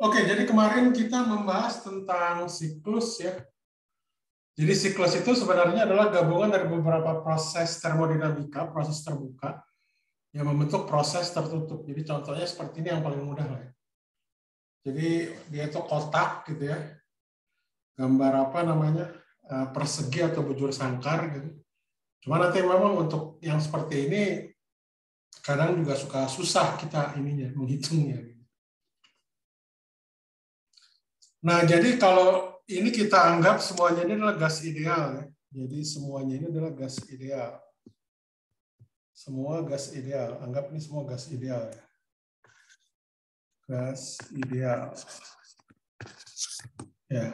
Oke, jadi kemarin kita membahas tentang siklus ya. Jadi siklus itu sebenarnya adalah gabungan dari beberapa proses termodinamika, proses terbuka, yang membentuk proses tertutup. Jadi contohnya seperti ini yang paling mudah lah ya. Jadi dia itu kotak gitu ya. Gambar apa namanya? Persegi atau bujur sangkar gitu. Cuma nanti memang untuk yang seperti ini kadang juga suka susah kita ininya menghitungnya. Nah, jadi kalau ini kita anggap semuanya ini adalah gas ideal ya. Jadi semuanya ini adalah gas ideal. Semua gas ideal. Anggap ini semua gas ideal ya. Gas ideal. Ya.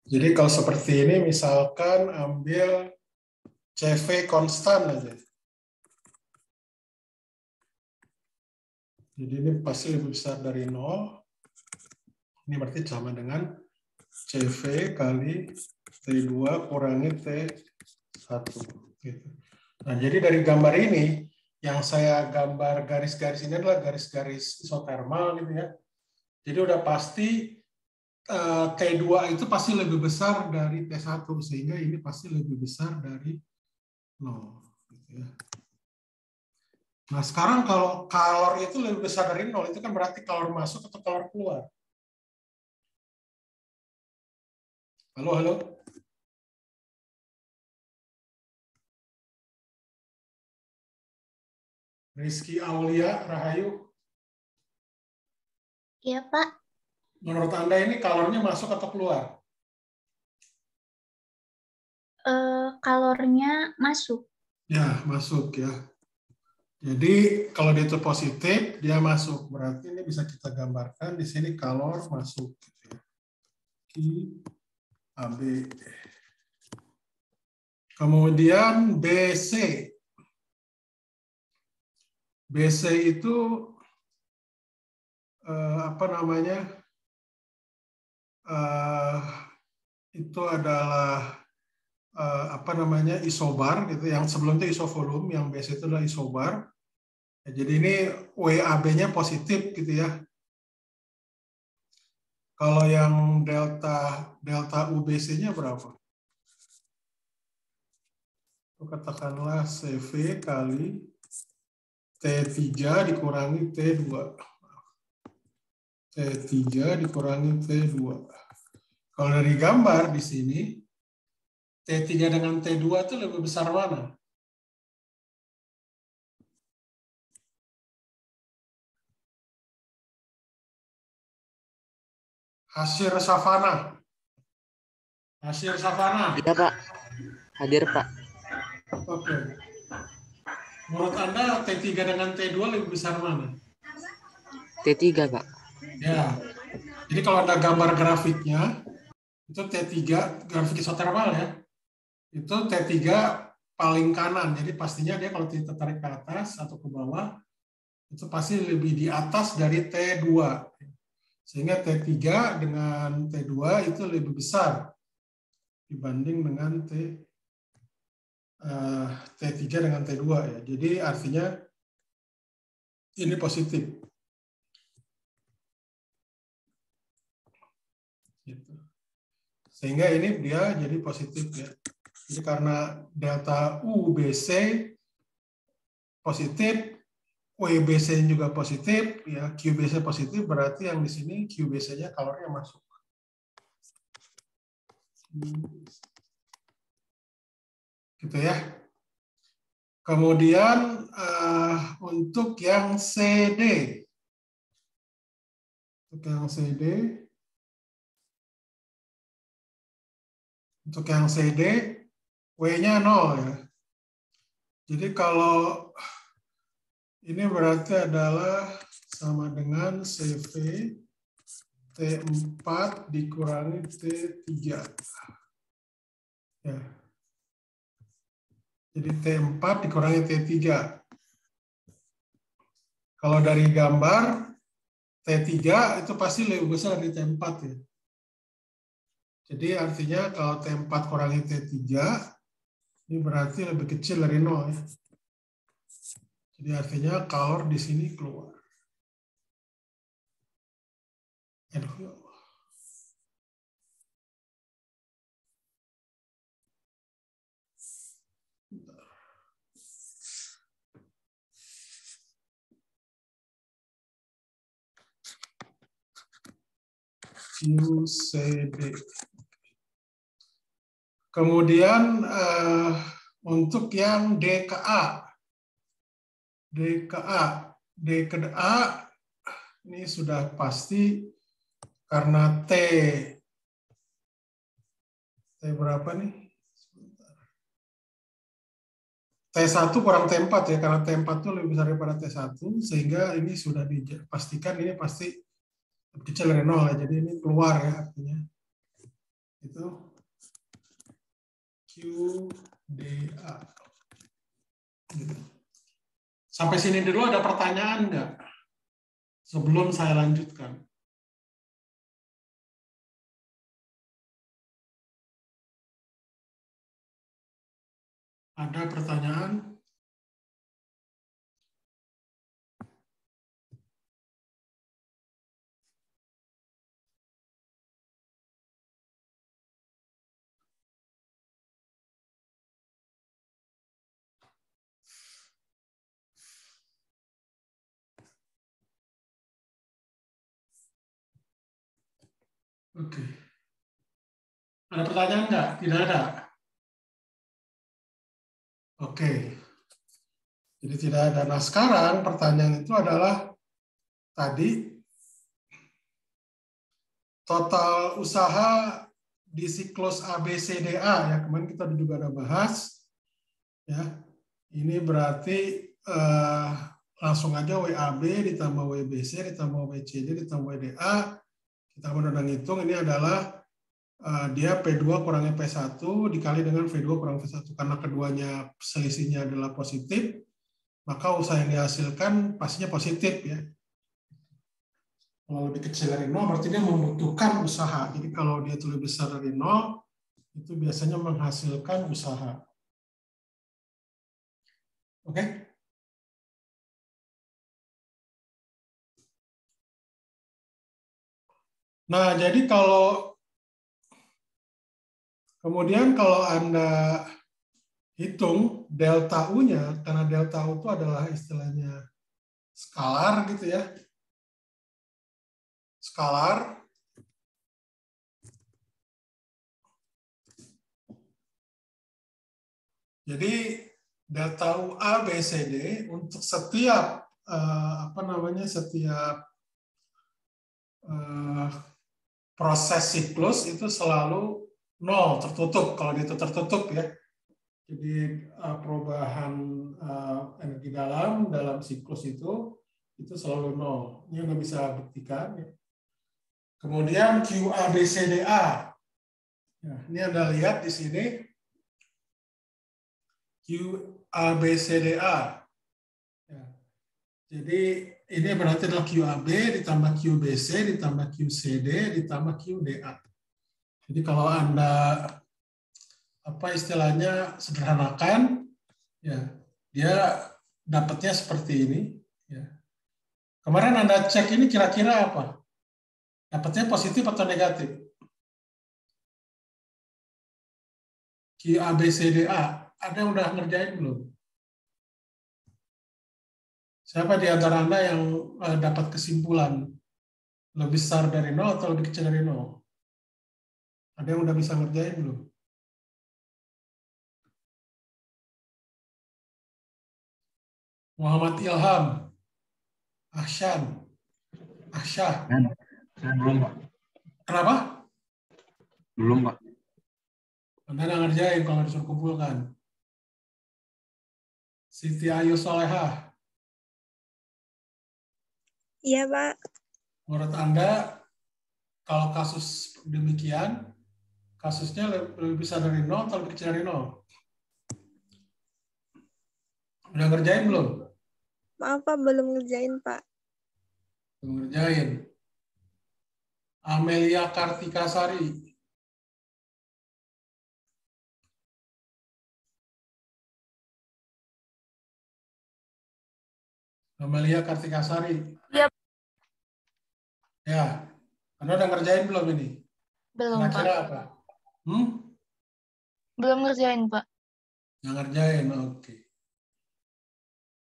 Jadi kalau seperti ini misalkan ambil CV konstan aja. Jadi ini pasti lebih besar dari 0. Ini berarti sama dengan CV kali T2 kurangi T1. Gitu. Nah, jadi dari gambar ini, yang saya gambar garis-garis ini adalah garis-garis isotermal gitu ya. Jadi udah pasti T2 itu pasti lebih besar dari T1, sehingga ini pasti lebih besar dari 0. Gitu ya. Nah, sekarang kalau kalor itu lebih besar dari 0, itu kan berarti kalor masuk atau kalor keluar. Halo, halo. Rizky Aulia, Rahayu. Iya, Pak. Menurut Anda ini kalornya masuk atau keluar? Kalornya masuk. Ya, masuk ya. Jadi kalau dia itu positif, dia masuk. Berarti ini bisa kita gambarkan di sini kalor masuk. Gitu ya. Q, AB. Kemudian BC. BC itu apa namanya? Itu adalah apa namanya isobar gitu. Yang sebelumnya isovolum, yang BC itu adalah isobar. Ya, jadi ini WAB-nya positif gitu ya. Kalau yang delta UBC-nya berapa? Katakanlah CV kali T3 dikurangi T2. T3 dikurangi T2. Kalau dari gambar di sini, T3 dengan T2 itu lebih besar mana? Hasil savana. Hasil savana. Iya, Pak. Hadir, Pak. Oke. Menurut Anda T3 dengan T2 lebih besar mana? T3, Pak. Ya. Jadi kalau ada gambar grafiknya, itu T3, grafik isotermal ya, itu T3 paling kanan. Jadi pastinya dia kalau kita tarik ke atas atau ke bawah, itu pasti lebih di atas dari T2. Sehingga T3 dengan T2 itu lebih besar dibanding dengan T3 dengan T2 ya. Jadi artinya ini positif. Gitu. Sehingga ini dia jadi positif ya. Jadi karena delta UBC positif, WBC juga positif, ya QBC positif, berarti yang di sini QBC-nya kalornya masuk. Gitu ya. Kemudian untuk yang CD. Untuk yang CD. Untuk yang CD, W-nya 0 ya. Jadi kalau ini berarti adalah sama dengan CV T4 dikurangi T3. Ya. Jadi T4 dikurangi T3. Kalau dari gambar, T3 itu pasti lebih besar dari T4 ya. Jadi artinya kalau T4 kurangi T3, ini berarti lebih kecil dari 0 ya. Jadi artinya kalor di sini keluar. Aduh. QCD. Kemudian untuk yang DKA. DKA ini sudah pasti karena T berapa nih? T1 kurang T4 ya, karena T4 itu lebih besar daripada T1, sehingga ini sudah dipastikan ini pasti lebih kecil dari 0 ya, jadi ini keluar ya artinya. Itu QDA. Gitu. Sampai sini dulu ada pertanyaan nggak? Sebelum saya lanjutkan. Ada pertanyaan? Oke. Ada pertanyaan nggak? Tidak ada? Oke. Jadi tidak ada. Nah sekarang pertanyaan itu adalah tadi total usaha di siklus ABCDA ya, kemarin kita juga ada bahas ya. Ini berarti langsung aja WAB ditambah WBC ditambah WCD ditambah WDA. Kita udah ngitung ini adalah dia P2 kurangnya P1 dikali dengan V2 kurang V1. Karena keduanya selisihnya adalah positif, maka usaha yang dihasilkan pastinya positif ya. Kalau lebih kecil dari 0 berarti dia membutuhkan usaha. Jadi kalau dia lebih besar dari 0, itu biasanya menghasilkan usaha. Oke? Nah, jadi kemudian kalau Anda hitung delta U-nya, karena delta U itu adalah istilahnya skalar gitu ya. Skalar. Jadi delta U A, B, C, D untuk setiap setiap proses siklus itu selalu 0, tertutup. Kalau itu tertutup ya. Jadi perubahan energi dalam siklus itu selalu 0. Ini Anda bisa buktikan. Ya. Kemudian QABCDA. Nah, ini Anda lihat di sini QABCDA. Ya. Jadi ini berarti adalah QAB ditambah QBC ditambah QCD ditambah QDA. Jadi kalau Anda istilahnya sederhanakan, ya dia dapatnya seperti ini. Ya. Kemarin Anda cek ini kira-kira apa? Dapatnya positif atau negatif? QABCDA. Ada yang udah ngerjain belum? Siapa di antara Anda yang dapat kesimpulan lebih besar dari 0 atau lebih kecil dari 0? Ada yang udah bisa ngerjain belum? Muhammad Ilham, Ahsan, Ahsyah. Saya belum, Pak. Kenapa? Belum, Pak. Anda nggak ngerjain kalau disuruh kumpulkan. Siti Ayu Solehah. Iya, Pak. Menurut Anda, kalau kasus demikian, kasusnya lebih besar dari 0 atau lebih kecil dari 0? Udah ngerjain belum? Maaf, Pak, belum ngerjain, Pak. Belum ngerjain. Amelia Kartikasari. Amelia Kartikasari. Iya. Ya. Anda udah ngerjain belum ini? Belum, Pak. Kira-kira apa? Belum ngerjain, Pak. Nggak ngerjain, oke.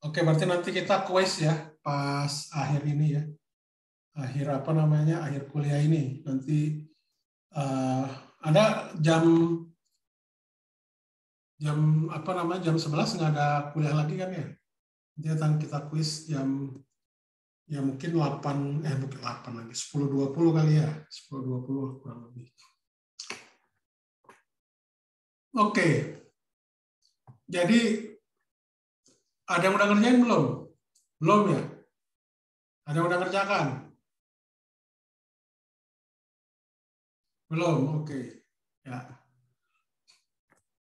Oke, berarti nanti kita kuis ya pas akhir ini ya. Akhir apa namanya? Akhir kuliah ini. Nanti Anda jam apa namanya? Jam 11 nggak ada kuliah lagi kan ya? Nanti akan kita kuis jam ya mungkin 8 mungkin 8 lagi 10.20 kali ya. 10.20 kurang lebih. Oke. Jadi ada yang udah ngerjain belum? Belum ya? Ada yang udah ngerjakan? Belum, oke. Ya.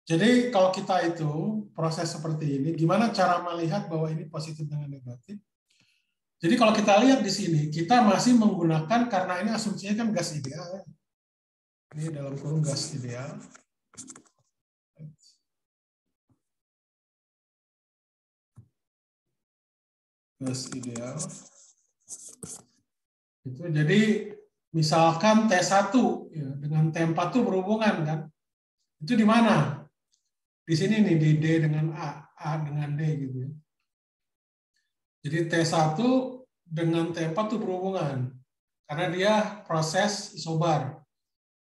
Jadi kalau kita itu proses seperti ini, gimana cara melihat bahwa ini positif dengan negatif? Jadi kalau kita lihat di sini, kita masih menggunakan, karena ini asumsinya kan gas ideal. Ya. Ini dalam kurung gas ideal. Gas ideal. Itu jadi misalkan T1 ya, dengan T4 itu berhubungan kan? Itu di mana? Di sini nih di D dengan A dengan D gitu ya. Jadi T1 dengan T4 itu berhubungan karena dia proses isobar.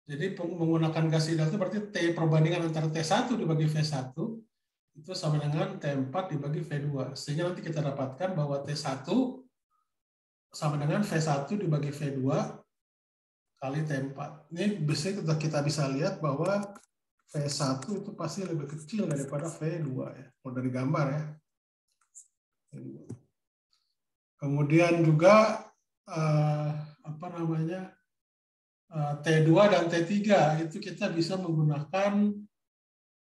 Jadi menggunakan gas ideal itu berarti T perbandingan antara T1 dibagi V1 itu sama dengan T4 dibagi V2. Sehingga nanti kita dapatkan bahwa T1 sama dengan V1 dibagi V2 kali T4. Ini biasanya kita bisa lihat bahwa V1 itu pasti lebih kecil daripada V2 ya. Kalau dari gambar ya. Kemudian juga apa namanya T2 dan T3 itu kita bisa menggunakan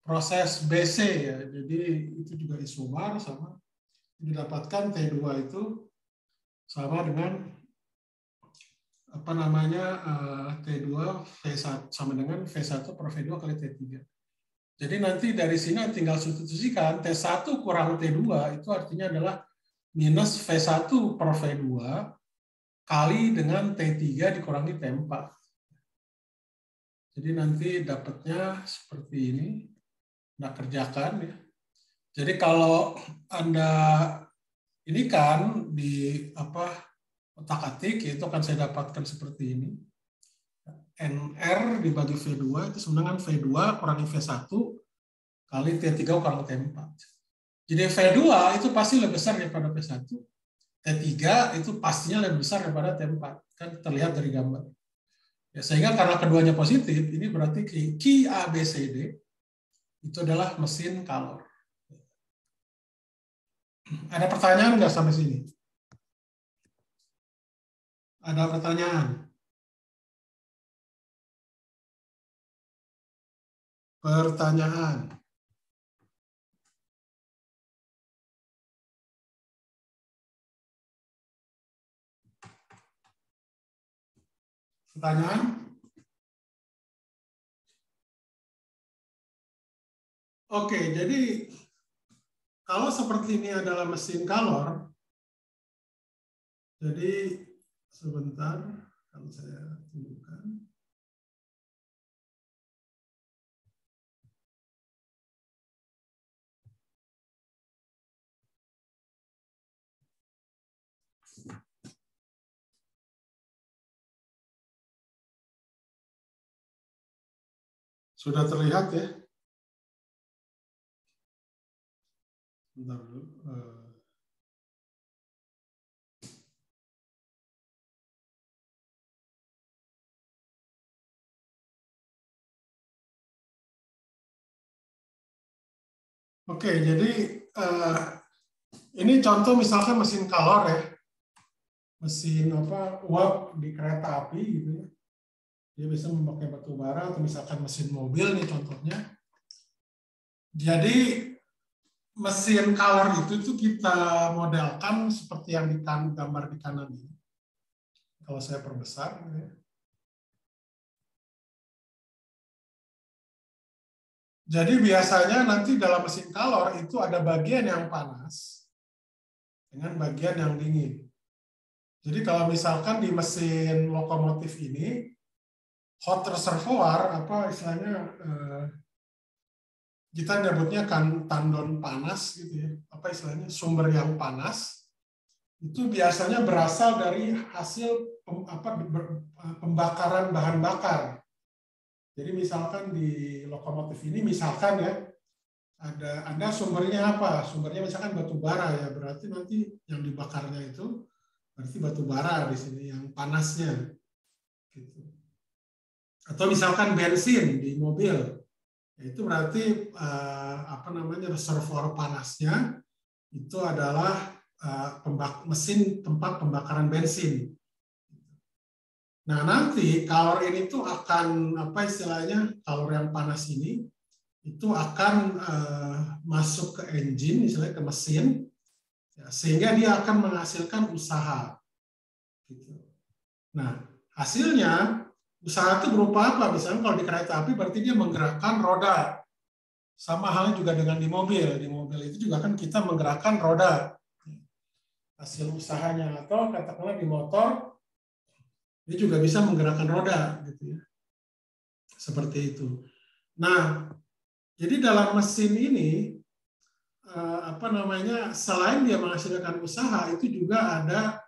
proses BC ya. Jadi itu juga isobar sama didapatkan T2 itu sama dengan apa namanya T2 V1 sama dengan V1 per V2 kali T3. Jadi nanti dari sini tinggal substitusikan T1 kurang T2 itu artinya adalah minus V1 per V2 kali dengan T3 dikurangi T4. Jadi nanti dapatnya seperti ini. Nah, kerjakan ya. Jadi kalau Anda ini kan di otak-atik itu akan saya dapatkan seperti ini. NR dibagi V2 itu sama dengan V2 kurangi V1 kali T3 kurangi T4. Jadi V2 itu pasti lebih besar daripada V1. T3 itu pastinya lebih besar daripada T4. Kan terlihat dari gambar. Ya, sehingga karena keduanya positif, ini berarti Q A B C D itu adalah mesin kalor. Ada pertanyaan nggak sampai sini? Ada pertanyaan? Pertanyaan? Pertanyaan? Oke, jadi kalau seperti ini adalah mesin kalor, jadi sebentar, kalau saya tunjukkan. Sudah terlihat ya? Bentar dulu. Oke, jadi ini contoh misalkan mesin kalor ya, mesin uap di kereta api gitu ya. Dia bisa memakai batu bara atau misalkan mesin mobil nih contohnya. Jadi mesin kalor itu kita modelkan seperti yang gambar di kanan ini. Kalau saya perbesar, gitu ya. Jadi biasanya nanti dalam mesin kalor itu ada bagian yang panas dengan bagian yang dingin. Jadi kalau misalkan di mesin lokomotif ini hot reservoir, apa istilahnya, kita nyebutnya kan tandon panas gitu ya, apa istilahnya, sumber yang panas, itu biasanya berasal dari hasil pembakaran bahan bakar. Jadi misalkan di lokomotif ini, misalkan ya, ada sumbernya apa? Sumbernya misalkan batu bara ya, berarti nanti yang dibakarnya itu berarti batu bara di sini yang panasnya. Gitu. Atau misalkan bensin di mobil, itu berarti reservoir panasnya itu adalah mesin tempat pembakaran bensin. Nah nanti kalor ini tuh akan kalor yang panas ini itu akan masuk ke engine, misalnya ke mesin, ya, sehingga dia akan menghasilkan usaha. Gitu. Nah hasilnya usaha itu berupa apa? Misalnya kalau di kereta api berarti dia menggerakkan roda. Sama halnya juga dengan di mobil. Di mobil itu juga kan kita menggerakkan roda. Hasil usahanya, atau katakanlah di motor dia juga bisa menggerakkan roda gitu ya. Seperti itu. Nah, jadi dalam mesin ini selain dia menghasilkan usaha, itu juga ada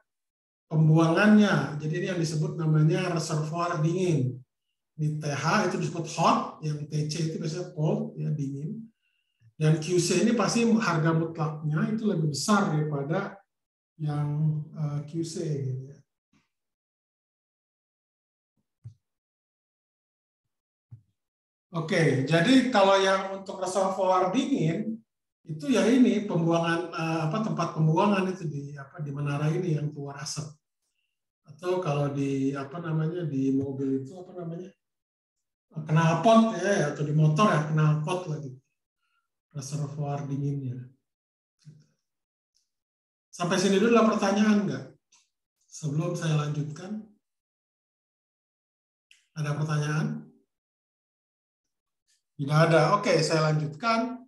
pembuangannya. Jadi ini yang disebut namanya reservoir dingin. Ini TH itu disebut hot, yang TC itu biasanya cold, ya dingin. Dan QC ini pasti harga mutlaknya itu lebih besar daripada yang QC gitu ya. Oke, jadi kalau yang untuk reservoir dingin itu ya ini pembuangan tempat pembuangan itu di menara ini yang keluar asap. Atau kalau di di mobil itu knalpot ya, atau di motor ya knalpot lagi. Reservoir dinginnya. Sampai sini dulu ada pertanyaan nggak? Sebelum saya lanjutkan. Ada pertanyaan? Tidak ada. Oke, saya lanjutkan.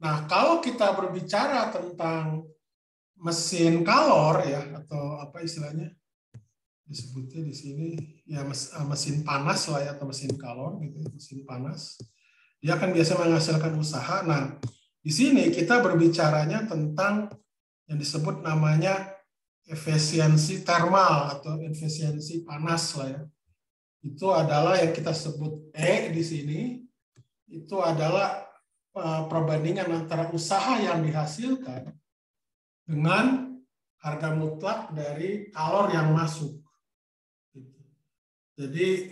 Nah, kalau kita berbicara tentang mesin kalor ya, atau apa istilahnya disebutnya di sini ya, mesin panas lah ya, atau mesin kalor gitu, mesin panas. Dia akan biasa menghasilkan usaha. Nah, di sini kita berbicaranya tentang yang disebut namanya efisiensi termal atau efisiensi panas lah ya. Itu adalah yang kita sebut E di sini. Itu adalah perbandingan antara usaha yang dihasilkan dengan harga mutlak dari kalor yang masuk. Jadi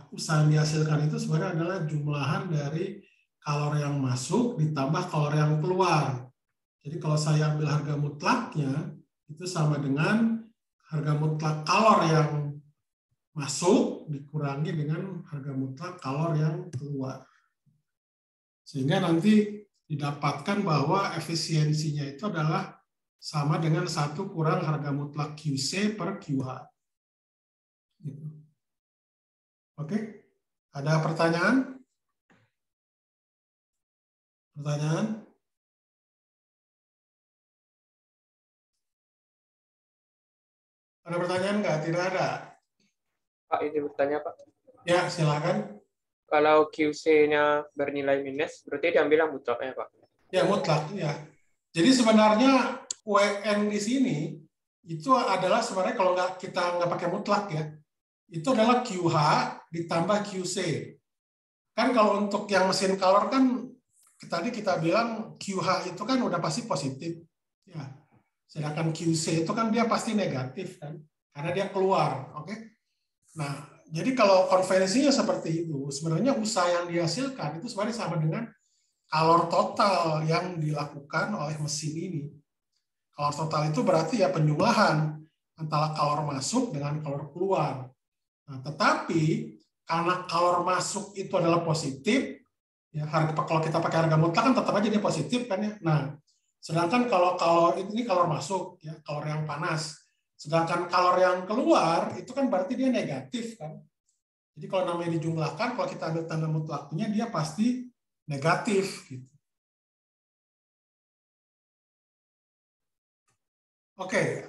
usaha yang dihasilkan itu sebenarnya adalah jumlahan dari kalor yang masuk ditambah kalor yang keluar. Jadi kalau saya ambil harga mutlaknya itu sama dengan harga mutlak kalor yang masuk dikurangi dengan harga mutlak kalor yang keluar. Sehingga nanti didapatkan bahwa efisiensinya itu adalah sama dengan 1 kurang harga mutlak QC per QH. Gitu. Oke, ada pertanyaan? Pertanyaan? Ada pertanyaan nggak? Tidak ada. Pak, ini bertanya, Pak. Ya, silakan. Kalau QC-nya bernilai minus, berarti diambil yang mutlaknya, Pak? Ya, mutlak. Ya. Jadi sebenarnya WN di sini itu adalah sebenarnya kalau kita nggak pakai mutlak ya, itu adalah QH ditambah QC. Kan kalau untuk yang mesin kalor kan tadi kita bilang QH itu kan udah pasti positif. Ya. Sedangkan QC itu kan dia pasti negatif kan, karena dia keluar. Oke. Nah, jadi kalau konvensinya seperti itu, sebenarnya usaha yang dihasilkan itu sebenarnya sama dengan kalor total yang dilakukan oleh mesin ini. Kalor total itu berarti ya penjumlahan antara kalor masuk dengan kalor keluar. Nah, tetapi karena kalor masuk itu adalah positif, ya kalau kita pakai harga mutlak kan tetap aja dia positif kan ya. Nah, sedangkan kalau ini kalor masuk, ya kalor yang panas. Sedangkan kalor yang keluar itu kan berarti dia negatif kan. Jadi kalau namanya dijumlahkan, kalau kita ambil tanda mutlaknya dia pasti negatif gitu. Oke,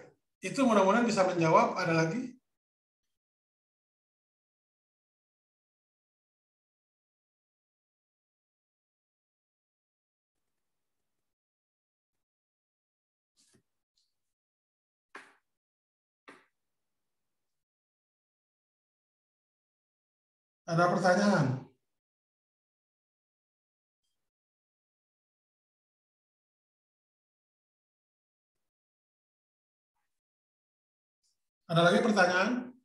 Itu mudah-mudahan bisa menjawab. Ada lagi? Ada pertanyaan? Ada lagi pertanyaan?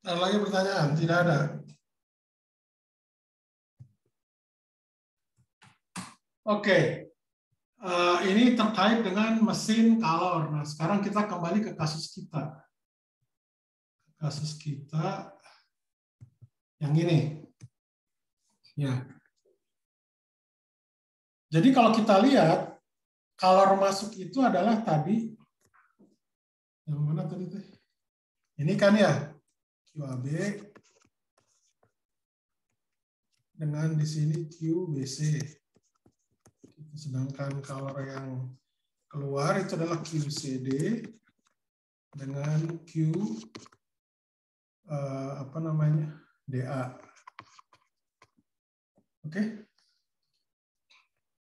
Ada lagi pertanyaan? Tidak ada. Oke. Ini terkait dengan mesin kalor. Nah, sekarang kita kembali ke kasus kita. Kasus kita yang ini. Ya. Jadi kalau kita lihat, kalor masuk itu adalah tadi, yang mana tadi? Ini kan ya, QAB dengan di sini QBC. Sedangkan kalor yang keluar itu adalah QCD dengan Q DA. Oke.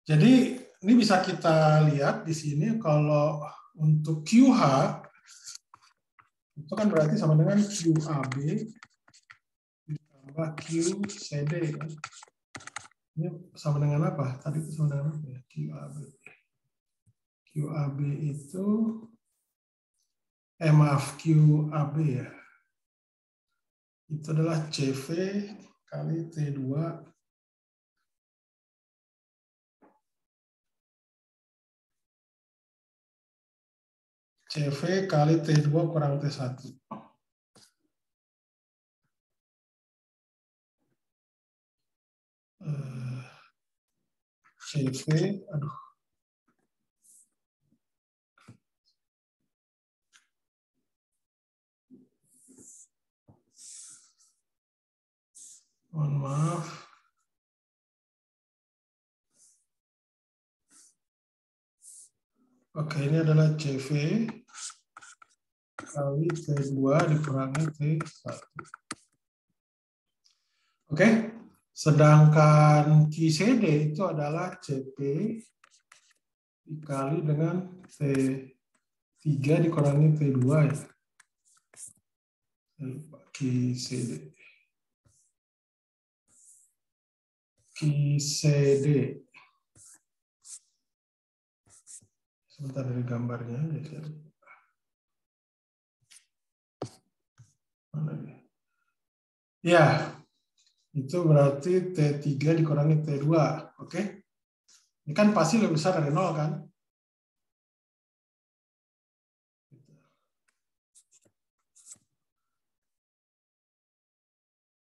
Jadi ini bisa kita lihat di sini kalau untuk QH itu kan berarti sama dengan QAB ditambah QCD kan. Ini sama dengan apa? Tadi itu sama dengan apa ya? QAB. QAB itu QAB ya. Itu adalah CV kali T2 CV kali T2 kurang T1. CV, aduh. Mohon maaf. Oke, ini adalah CV kali T2 dikurangi T1. Oke, sedangkan QCD itu adalah CP dikali dengan T3 dikurangi T2 ya. QCD. Sebentar dari gambarnya aja. Mana ya? Ya, itu berarti T3 dikurangi T2. Oke? Ini kan pasti lebih besar dari 0 kan?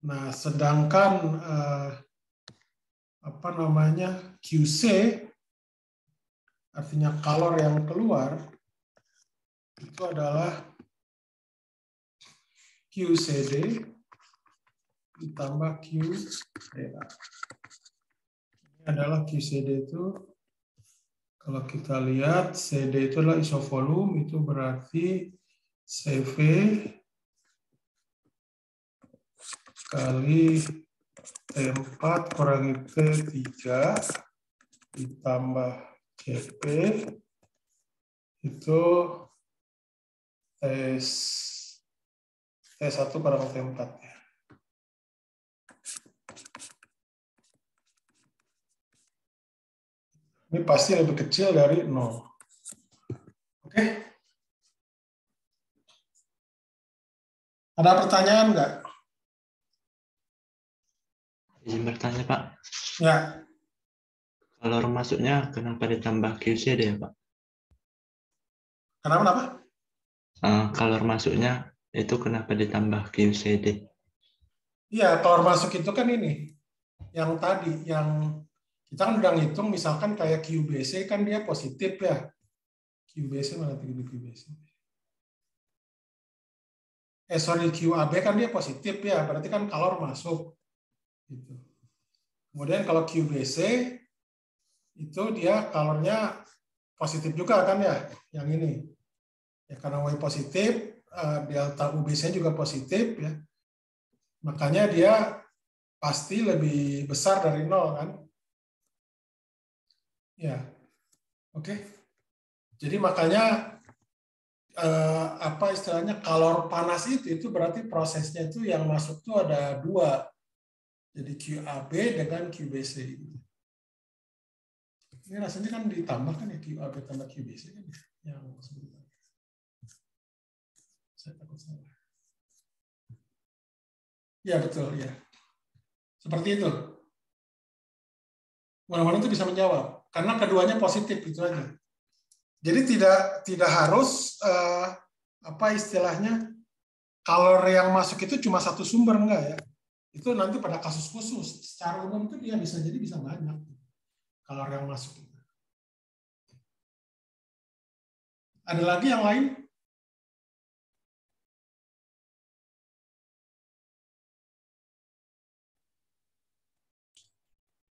Nah, sedangkan QC artinya kalor yang keluar itu adalah QCD ditambah QDA. Ini adalah QCD itu, kalau kita lihat CD itu adalah isovolume, itu berarti CV kali T4 kurangi T3 ditambah CP itu T1 kurang T4 ya. Ini pasti lebih kecil dari 0. Oke? Ada pertanyaan nggak? Izin bertanya, Pak. Ya. Kalor masuknya kenapa ditambah QCD ya, Pak? Kenapa? Kalor masuknya itu kenapa ditambah QCD? Iya, kalau masuk itu kan ini. Yang tadi, yang kita kan udah ngitung misalkan kayak QBC kan dia positif ya. QBC mana tadi QBC? Sorry, QAB kan dia positif ya, berarti kan kalor masuk. Gitu. Kemudian kalau QBC itu dia kalornya positif juga kan ya, yang ini. Ya karena Y positif, delta UBC juga positif ya. Makanya dia pasti lebih besar dari 0 kan. Ya. Oke. Jadi makanya apa istilahnya kalor panas itu berarti prosesnya itu yang masuk itu ada 2. Jadi QAB dengan QBC. Ini rasanya kan ditambah kan ya QAB tambah QBC kan ya. Yang sebentar. Saya takut salah. Ya betul ya. Seperti itu. Mudah-mudahan itu bisa menjawab karena keduanya positif itu aja. Jadi tidak harus apa istilahnya kalor yang masuk itu cuma satu sumber enggak ya. Itu nanti pada kasus khusus. Secara umum itu dia bisa banyak kalor yang masuk. Ada lagi yang lain?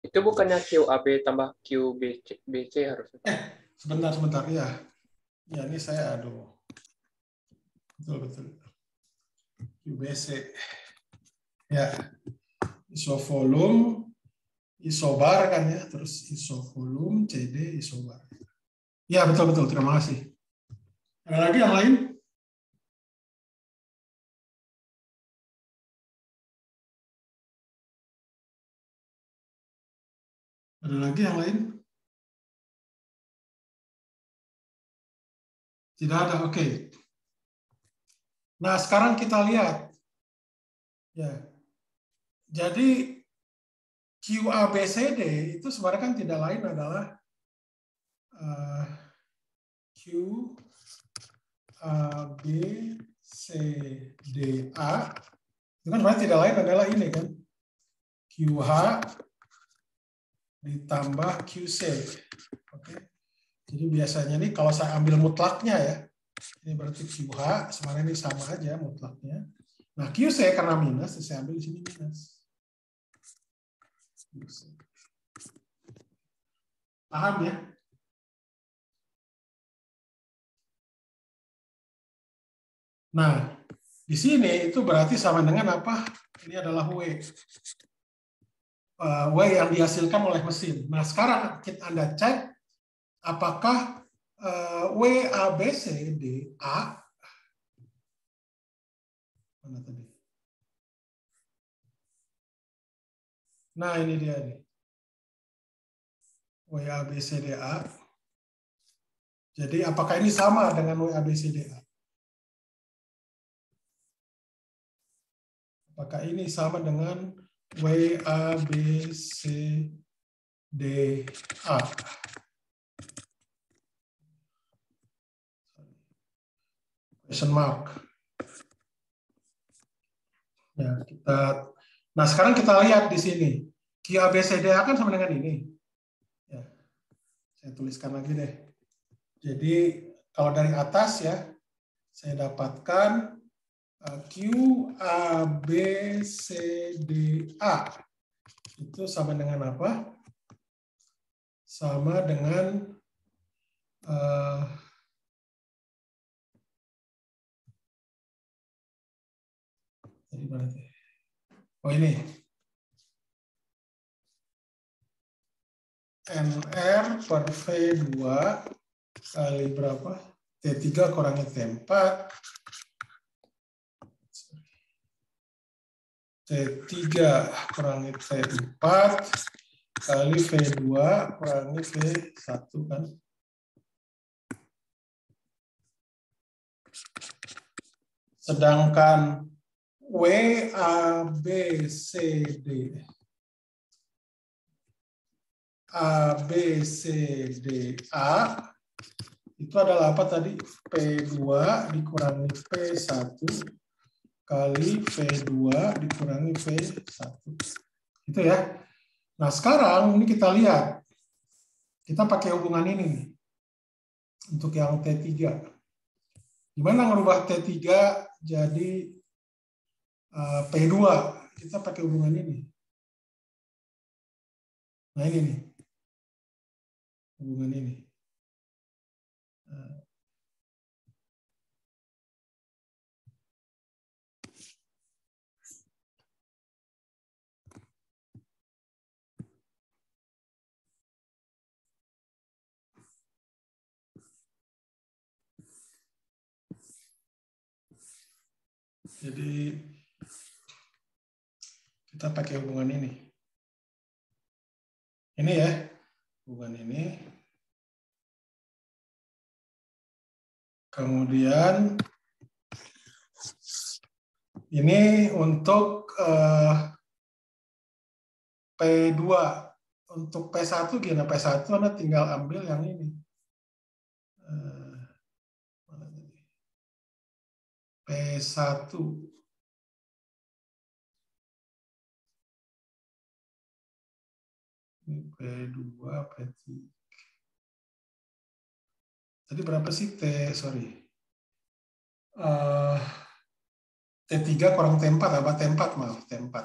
Itu bukannya QAB tambah QBC harusnya? Sebentar ya. Ya ini saya betul. QBC. Ya. Isovolume, isobar kan ya, terus isovolume, CD, isobar. Ya betul. Terima kasih. Ada lagi yang lain? Ada lagi yang lain? Tidak ada, oke. Nah, sekarang kita lihat. Ya. Jadi QABCD itu sebenarnya kan tidak lain adalah QABCDA. Itu kan sebenarnya tidak lain adalah ini kan. QH ditambah QC. Oke. Jadi biasanya nih kalau saya ambil mutlaknya ya, ini berarti QH, sebenarnya ini sama aja mutlaknya. Nah QC karena minus, saya ambil di sini minus. Paham ya? Nah, di sini itu berarti sama dengan apa? Ini adalah W. W yang dihasilkan oleh mesin. Nah, sekarang Anda cek apakah W, A, B, C, D, A. Mana tadi? Nah, ini dia nih. W, A, B, C, D, A. Jadi, apakah ini sama dengan W, A, B, C, D, A? Apakah ini sama dengan W, A, B, C, D, A? Question mark. Ya, nah, sekarang kita lihat di sini. QABCDA kan sama dengan ini. Ya, saya tuliskan lagi deh. Jadi, kalau dari atas ya, saya dapatkan QABCDA. Itu sama dengan apa? Sama dengan oh ini NR per V2 kali berapa? T3 kurangi T4 T3 kurangi T4 kali V2 kurangi V1 kan. Sedangkan W, A, B, C, D. A, B, C, D, A itu adalah apa tadi? P2 dikurangi P1 kali V2 dikurangi V1. Itu ya. Nah, sekarang ini kita lihat. Kita pakai hubungan ini nih. Untuk yang T3. Gimana ngerubah T3 jadi P2? Kita pakai hubungan ini. Nah, ini nih. Hubungan ini. Jadi kita pakai hubungan ini. Ini ya, hubungan ini. Kemudian ini untuk P2. Untuk P1 gimana? P1 Anda tinggal ambil yang ini. P1. Ini P2, P3. Tadi berapa sih sorry. T3 kurang T4, apa T4 maaf, T4.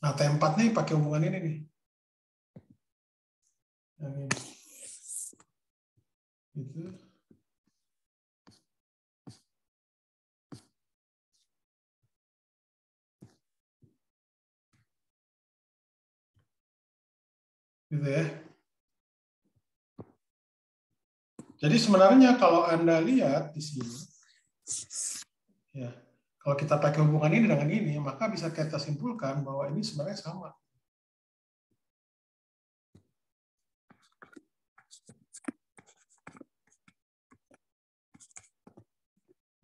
Nah, T4 nih pakai hubungan ini nih. Yang ini. Gitu. Gitu ya. Jadi sebenarnya kalau Anda lihat di sini, ya, kalau kita pakai hubungan ini dengan ini, maka bisa kita simpulkan bahwa ini sebenarnya sama.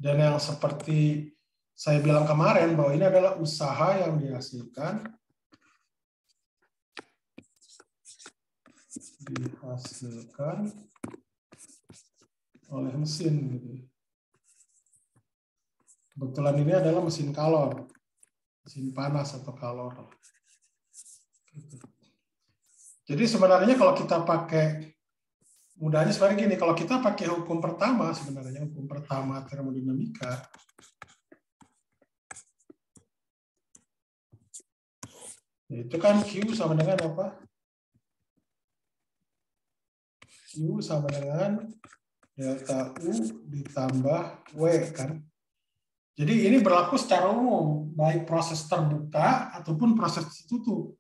Dan yang seperti saya bilang kemarin, bahwa ini adalah usaha yang dihasilkan oleh mesin gitu. Kebetulan ini adalah mesin kalor, mesin panas atau kalor. Gitu. Jadi sebenarnya kalau kita pakai, mudahnya sebenarnya gini, kalau kita pakai hukum pertama, sebenarnya hukum pertama termodinamika, itu kan Q sama dengan apa? Q sama dengan delta U ditambah W kan. Jadi ini berlaku secara umum, baik proses terbuka ataupun proses tertutup.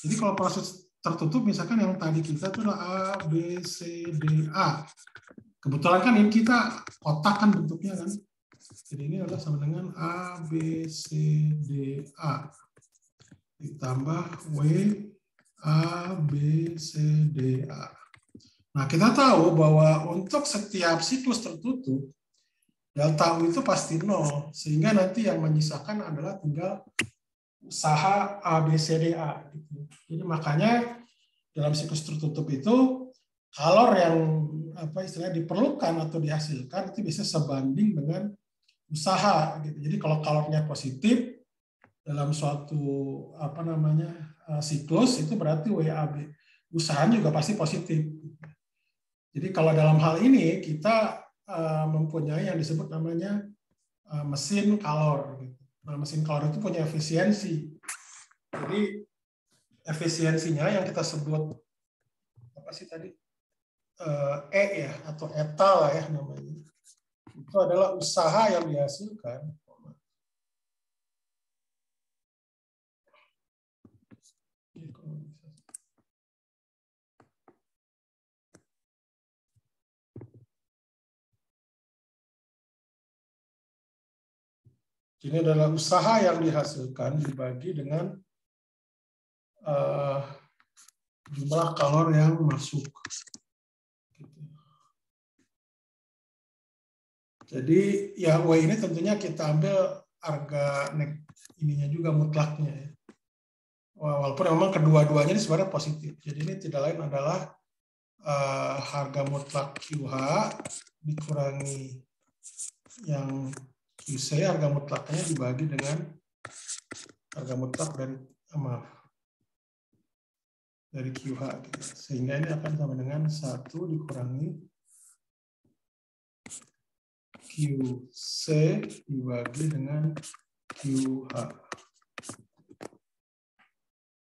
Jadi kalau proses tertutup, misalkan yang tadi kita itu adalah A, B, C, D, A. Kebetulan kan ini kita kotak kan bentuknya kan. Jadi ini adalah sama dengan A, B, C, D, A. Ditambah W, A, B, C, D, A. Nah, kita tahu bahwa untuk setiap siklus tertutup, delta U itu pasti 0, sehingga nanti yang menyisakan adalah tinggal usaha A, B, C, D, A. Jadi makanya dalam siklus tertutup itu, kalor yang istilahnya diperlukan atau dihasilkan itu bisa sebanding dengan usaha. Jadi kalau kalornya positif dalam suatu siklus, itu berarti WAB. Usahanya juga pasti positif. Jadi kalau dalam hal ini kita mempunyai yang disebut namanya mesin kalor. Nah, mesin kalor itu punya efisiensi. Jadi efisiensinya yang kita sebut apa sih tadi? E ya, atau etal ya namanya. Itu adalah usaha yang dihasilkan. Ini adalah usaha yang dihasilkan dibagi dengan jumlah kalor yang masuk. Jadi ya W ini tentunya kita ambil harga ininya juga mutlaknya. Walaupun memang kedua-duanya ini sebenarnya positif. Jadi ini tidak lain adalah harga mutlak QH dikurangi yang QC, harga mutlaknya dibagi dengan harga mutlak dari QH. Gitu. Sehingga ini akan sama dengan 1 dikurangi QC dibagi dengan QH.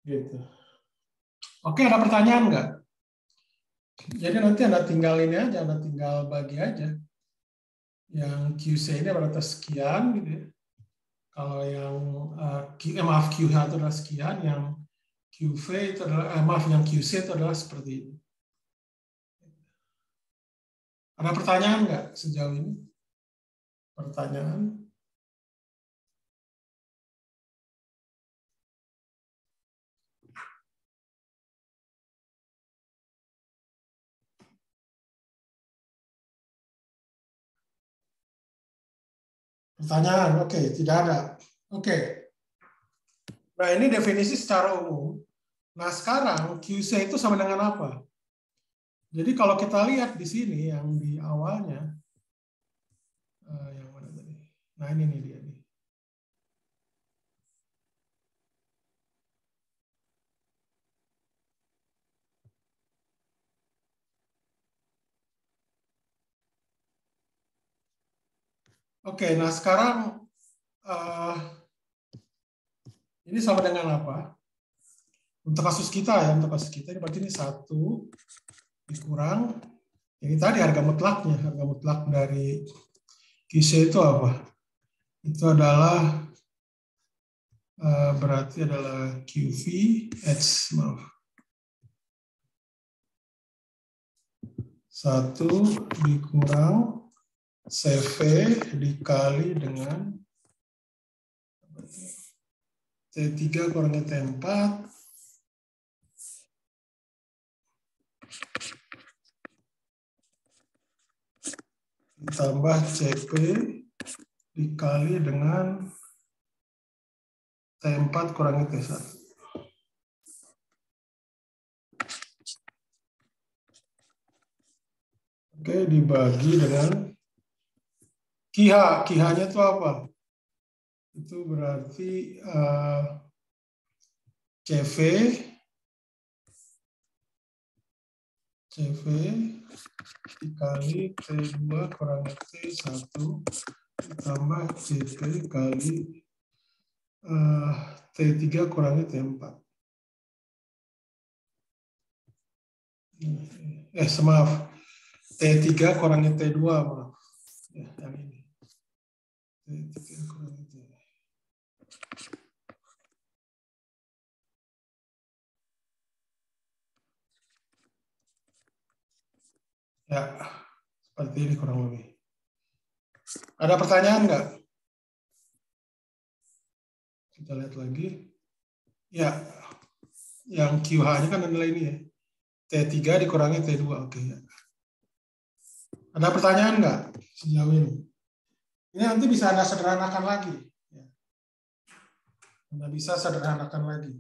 Gitu. Oke, ada pertanyaan nggak? Jadi nanti Anda tinggal ini aja, Anda tinggal bagi aja. Yang QC ini berarti sekian, gitu ya. Kalau yang QH itu adalah sekian, yang QV itu adalah, yang QC itu adalah seperti ini. Ada pertanyaan nggak sejauh ini? Pertanyaan? Pertanyaan, oke, tidak ada. Oke. Nah, ini definisi secara umum. Nah, sekarang QC itu sama dengan apa? Jadi kalau kita lihat di sini yang di awalnya, yang mana tadi? Nah, ini nih dia nih. Oke, nah sekarang ini sama dengan apa? Untuk kasus kita ya, untuk kasus kita ini berarti ini 1 dikurang ini tadi harga mutlaknya, harga mutlak dari QC itu apa? Itu adalah berarti adalah QV H, maaf. 1 dikurang CV dikali dengan T3 kurangi T4 ditambah CP dikali dengan T4 kurangi T1. Oke, dibagi dengan KIH. KIH-nya itu apa? Itu berarti CV dikali T2 kurangi T1 ditambah CP kali T3 kurangi T4. Maaf. T3 kurangi T2, maaf. Ya, yang ini. T3 kurangi T2. Ya, seperti ini kurang lebih. Ada pertanyaan nggak? Kita lihat lagi. Ya, yang QH-nya kan adalah ini ya. T3 dikurangi T2. Oke, ya. Ada pertanyaan nggak sejauh ini? Ini nanti bisa Anda sederhanakan lagi. Anda bisa sederhanakan lagi.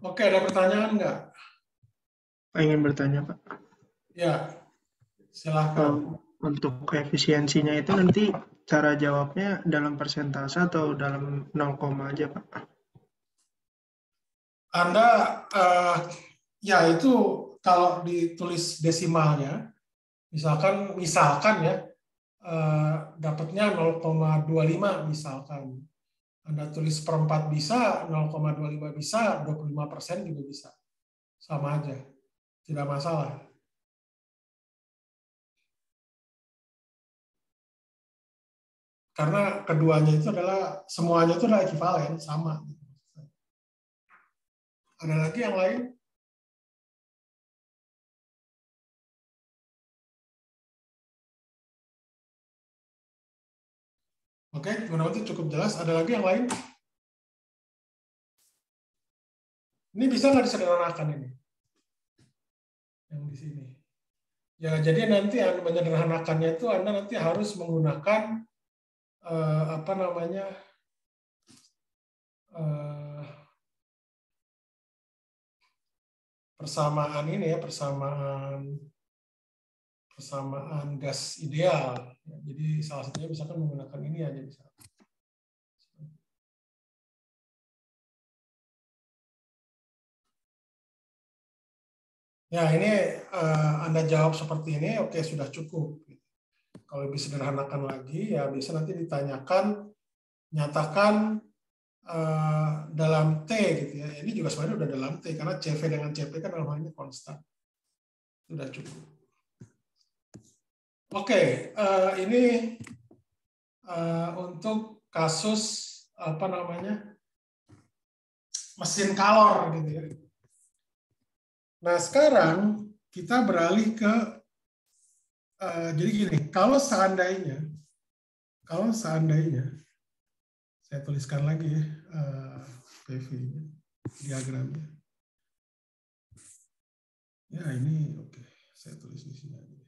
Oke, ada pertanyaan nggak? Ingin bertanya, Pak. Ya, silakan. Untuk efisiensinya itu nanti cara jawabnya dalam persentase atau dalam 0, aja, Pak? Anda, ya itu kalau ditulis desimalnya, misalkan ya, dapatnya 0,25 misalkan. Anda tulis perempat bisa, 0,25 bisa, 25% juga bisa. Sama aja, tidak masalah. Karena keduanya itu adalah, semuanya itu adalah ekivalen, sama. Ada lagi yang lain? Oke, Gunawan itu cukup jelas. Ada lagi yang lain? Ini bisa nggak disederhanakan ini? Yang di sini. Ya, jadi nanti menyederhanakannya itu Anda nanti harus menggunakan apa namanya? Persamaan ini ya, persamaan gas ideal. Ya, jadi salah satunya misalkan menggunakan ini aja bisa. Ya, ini Anda jawab seperti ini, oke, sudah cukup. Kalau lebih sederhanakan lagi, ya bisa nanti ditanyakan, nyatakan dalam T gitu ya. Ini juga sebenarnya udah dalam T, karena CV dengan CP kan dalam hal ini konstan. Sudah cukup. Oke, ini untuk kasus apa namanya mesin kalor gitu ya. Nah, sekarang kita beralih ke jadi gini, kalau seandainya saya tuliskan lagi ya PV-nya, diagramnya. Ya, ini oke, saya tulis di sini aja.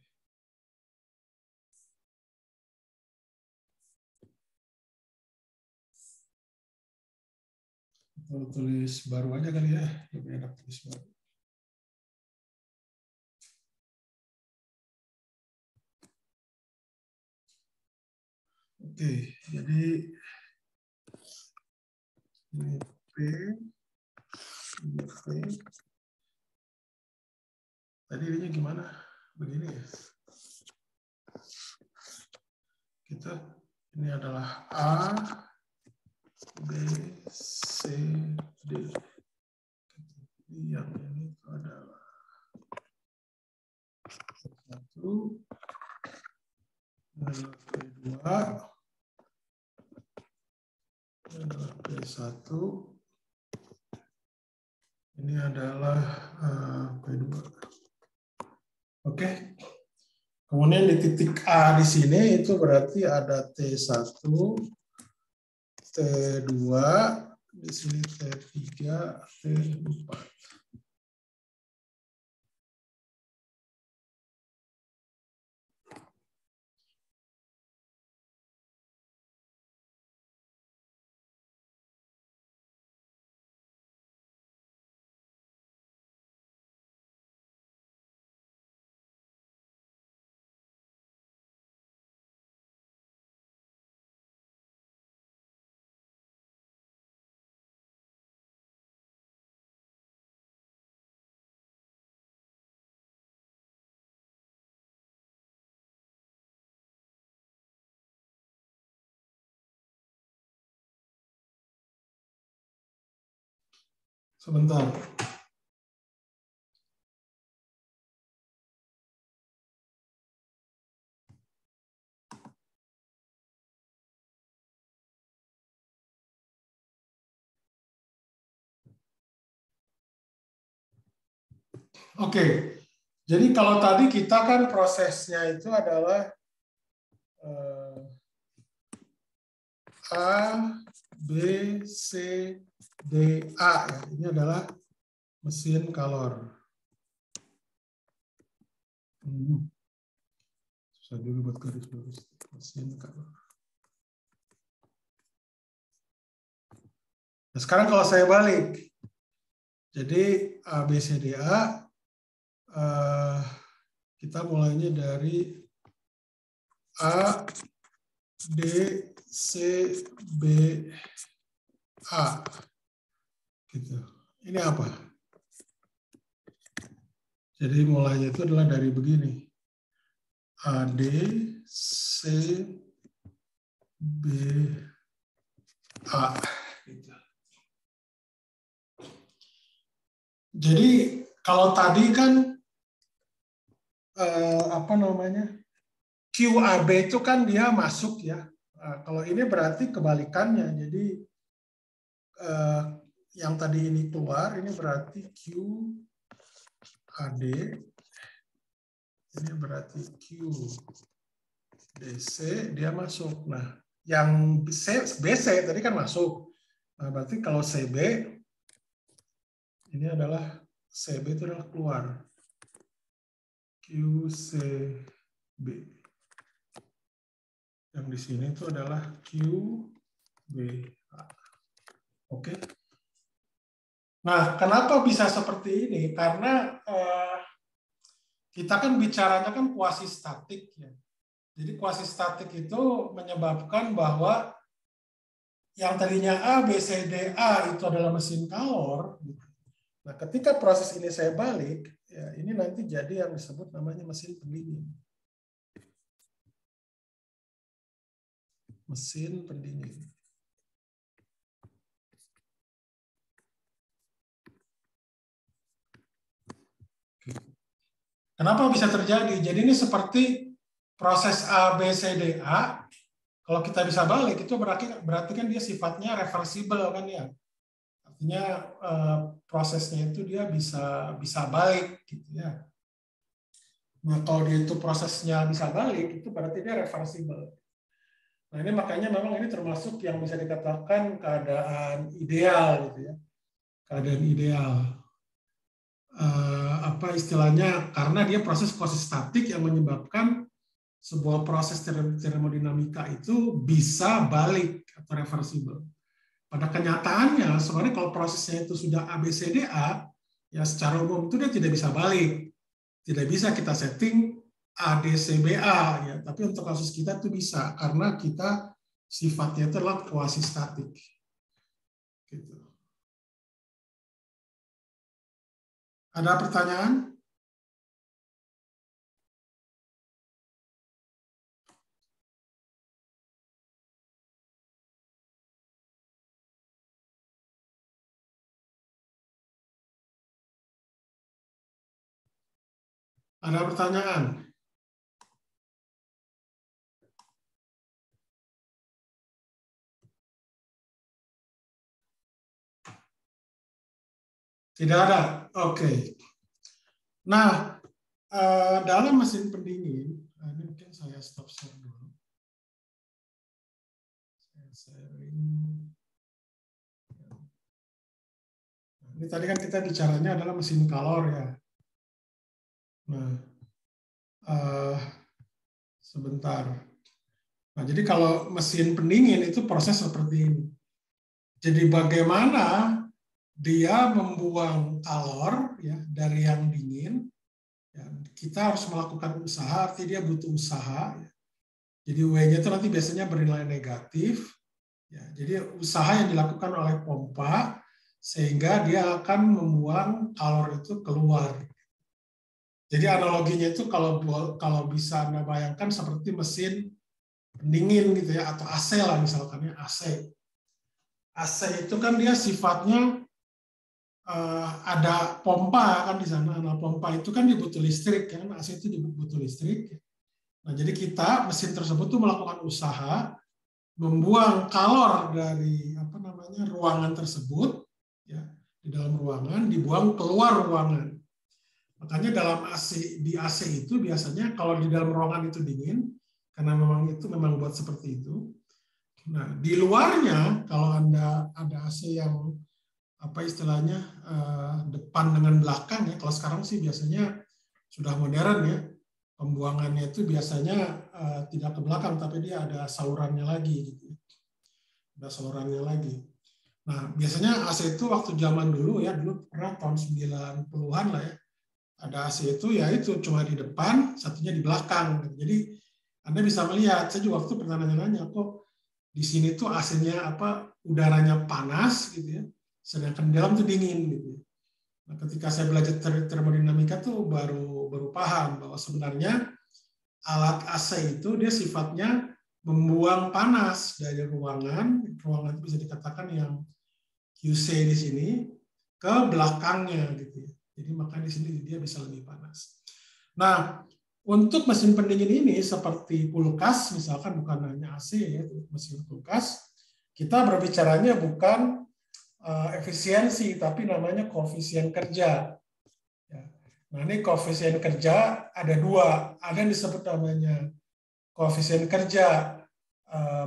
Atau tulis baru aja kali ya, lebih enak tulis baru. Oke, jadi ini P, ini P. Tadi ininya gimana? Begini ya. Kita ini adalah A, B, C, D. Yang ini adalah 1, P2, adalah P1, ini adalah P2. Oke. Kemudian di titik A di sini itu berarti ada T1, T2, di sini T3, T4. Sebentar. Oke, jadi kalau tadi kita kan prosesnya itu adalah A, B, C, D, A. Ya. Ini adalah mesin kalor. Susah dulu buat garis baris. Mesin kalor. Nah, sekarang kalau saya balik, jadi A, B, C, D, A, kita mulainya dari A, D, C, B, A. Gitu. Ini apa? Jadi mulainya itu adalah dari begini. A, D, C, B, A. Gitu. Jadi kalau tadi kan apa namanya QAB itu kan dia masuk ya. Kalau ini berarti kebalikannya. Jadi yang tadi ini keluar, ini berarti QAD. Ini berarti QDC, dia masuk. Nah, Yang BC tadi kan masuk. Nah, berarti kalau CB, ini adalah CB itu adalah keluar. QCB. Yang di sini itu adalah QBA. Oke. Nah, kenapa bisa seperti ini? Karena kita kan bicaranya kan kuasi statik ya. Jadi kuasi statik itu menyebabkan bahwa yang tadinya A, B, C, D, A itu adalah mesin kalor. Nah, ketika proses ini saya balik, ya ini nanti jadi yang disebut namanya mesin pendingin. Mesin pendingin. Kenapa bisa terjadi? Jadi ini seperti proses A, B, C, D, A. Kalau kita bisa balik, itu berarti kan dia sifatnya reversible kan ya. Artinya prosesnya itu dia bisa balik gitu ya. Nah, kalau dia itu prosesnya bisa balik, itu berarti dia reversible. Nah, ini makanya memang ini termasuk yang bisa dikatakan keadaan ideal gitu ya. Keadaan ideal. Apa istilahnya, karena dia proses statik yang menyebabkan sebuah proses termodinamika itu bisa balik atau reversible. Pada kenyataannya sebenarnya kalau prosesnya itu sudah ABCDA, ya secara umum itu dia tidak bisa balik, tidak bisa kita setting ADCBA ya. Tapi untuk kasus kita itu bisa karena kita sifatnya itu adalah kuasi statik. Gitu. Ada pertanyaan? Ada pertanyaan? Tidak ada? Oke. Nah, dalam mesin pendingin, ini mungkin saya stop share dulu. Saya sharing. Ini tadi kan kita bicaranya adalah mesin kalor ya. Nah, sebentar. Nah, jadi kalau mesin pendingin itu proses seperti ini. Jadi bagaimana dia membuang kalor ya dari yang dingin, ya, kita harus melakukan usaha, artinya dia butuh usaha. Ya. Jadi W-nya itu nanti biasanya bernilai negatif. Ya, jadi usaha yang dilakukan oleh pompa sehingga dia akan membuang kalor itu keluar. Jadi analoginya itu kalau bisa Anda bayangkan seperti mesin pendingin gitu ya, atau AC lah misalkan ya, AC. AC itu kan dia sifatnya ada pompa kan di sana. Nah, pompa itu kan dibutuh listrik kan, AC itu dibutuh listrik. Nah, jadi kita mesin tersebut tuh melakukan usaha membuang kalor dari ruangan tersebut ya, di dalam ruangan dibuang keluar ruangan. Makanya dalam di AC itu biasanya kalau di dalam ruangan itu dingin karena memang buat seperti itu. Nah, di luarnya kalau Anda ada AC yang istilahnya depan dengan belakang ya. Kalau sekarang sih biasanya sudah modern ya. Pembuangannya itu biasanya tidak ke belakang tapi dia ada salurannya lagi gitu. Ada salurannya lagi. Nah, biasanya AC itu waktu zaman dulu ya, dulu pernah tahun 90-an lah ya. Ada AC itu ya itu cuma di depan, satunya di belakang. Jadi Anda bisa melihat, saya juga waktu pernah nanya-nanya kok di sini tuh AC-nya udaranya panas gitu ya. Sedangkan di dalam itu dingin gitu. Nah, ketika saya belajar termodinamika tuh baru paham bahwa sebenarnya alat AC itu dia sifatnya membuang panas dari ruangan itu bisa dikatakan yang QC di sini ke belakangnya gitu ya. Jadi makanya di sini dia bisa lebih panas. Nah, untuk mesin pendingin ini seperti kulkas misalkan bukan hanya AC ya, mesin kulkas kita berbicaranya bukan efisiensi, tapi namanya koefisien kerja. Nah, ini koefisien kerja ada dua. Ada yang disebut namanya koefisien kerja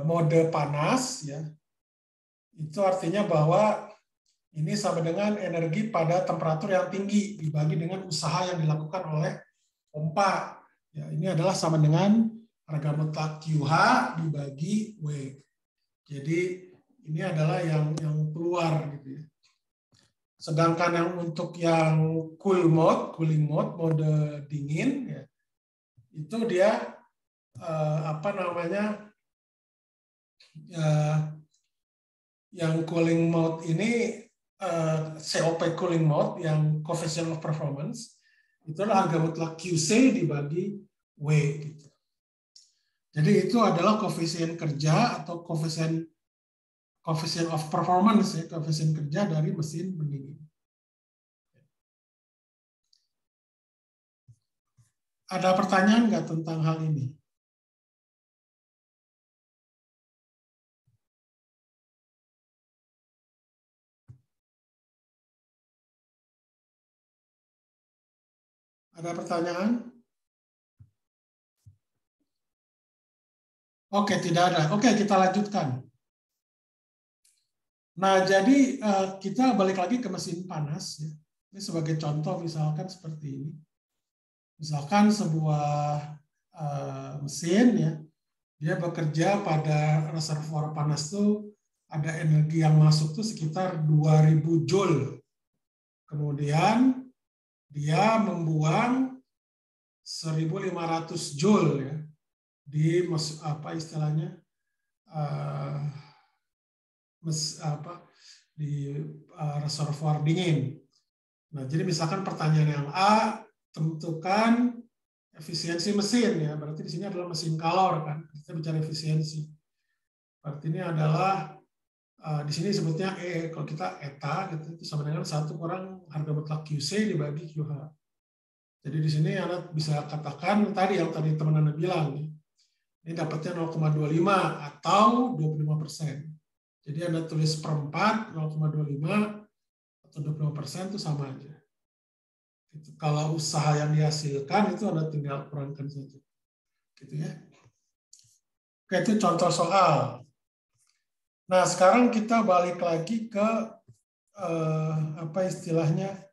mode panas, ya, itu artinya bahwa ini sama dengan energi pada temperatur yang tinggi dibagi dengan usaha yang dilakukan oleh pompa. Ya, ini adalah sama dengan harga mutlak QH dibagi W. Jadi ini adalah yang keluar gitu ya. Sedangkan yang untuk yang cooling mode, mode dingin, ya, itu dia yang cooling mode ini COP cooling mode yang coefficient of performance itu adalah harga mutlak QC dibagi W gitu. Jadi itu adalah koefisien kerja atau koefisien of performance, ya, koefisien kerja dari mesin pendingin. Ada pertanyaan nggak tentang hal ini? Ada pertanyaan? Oke, tidak ada. Oke, kita lanjutkan. Nah, jadi kita balik lagi ke mesin panas. Ya. Ini sebagai contoh, misalkan seperti ini. Misalkan sebuah mesin, ya, dia bekerja pada reservoir panas tuh ada energi yang masuk tuh sekitar 2000 joule. Kemudian dia membuang 1500 joule, ya, di reservoir dingin. Nah, jadi misalkan pertanyaan yang A, tentukan efisiensi mesin, ya, berarti di sini adalah mesin kalor kan, kita bicara efisiensi. Berarti ini adalah di sini sebutnya E, kalau kita eta gitu, itu sama dengan 1 kurang harga mutlak QC dibagi QH. Jadi di sini Anda bisa katakan tadi yang tadi teman Anda bilang, ya, ini dapatnya 0,25 atau 25%. Jadi Anda tulis perempat 0,25 atau 25% itu sama aja. Gitu. Kalau usaha yang dihasilkan itu Anda tinggal kurangkan saja. Gitu ya. Oke, itu contoh soal. Nah, sekarang kita balik lagi ke apa istilahnya?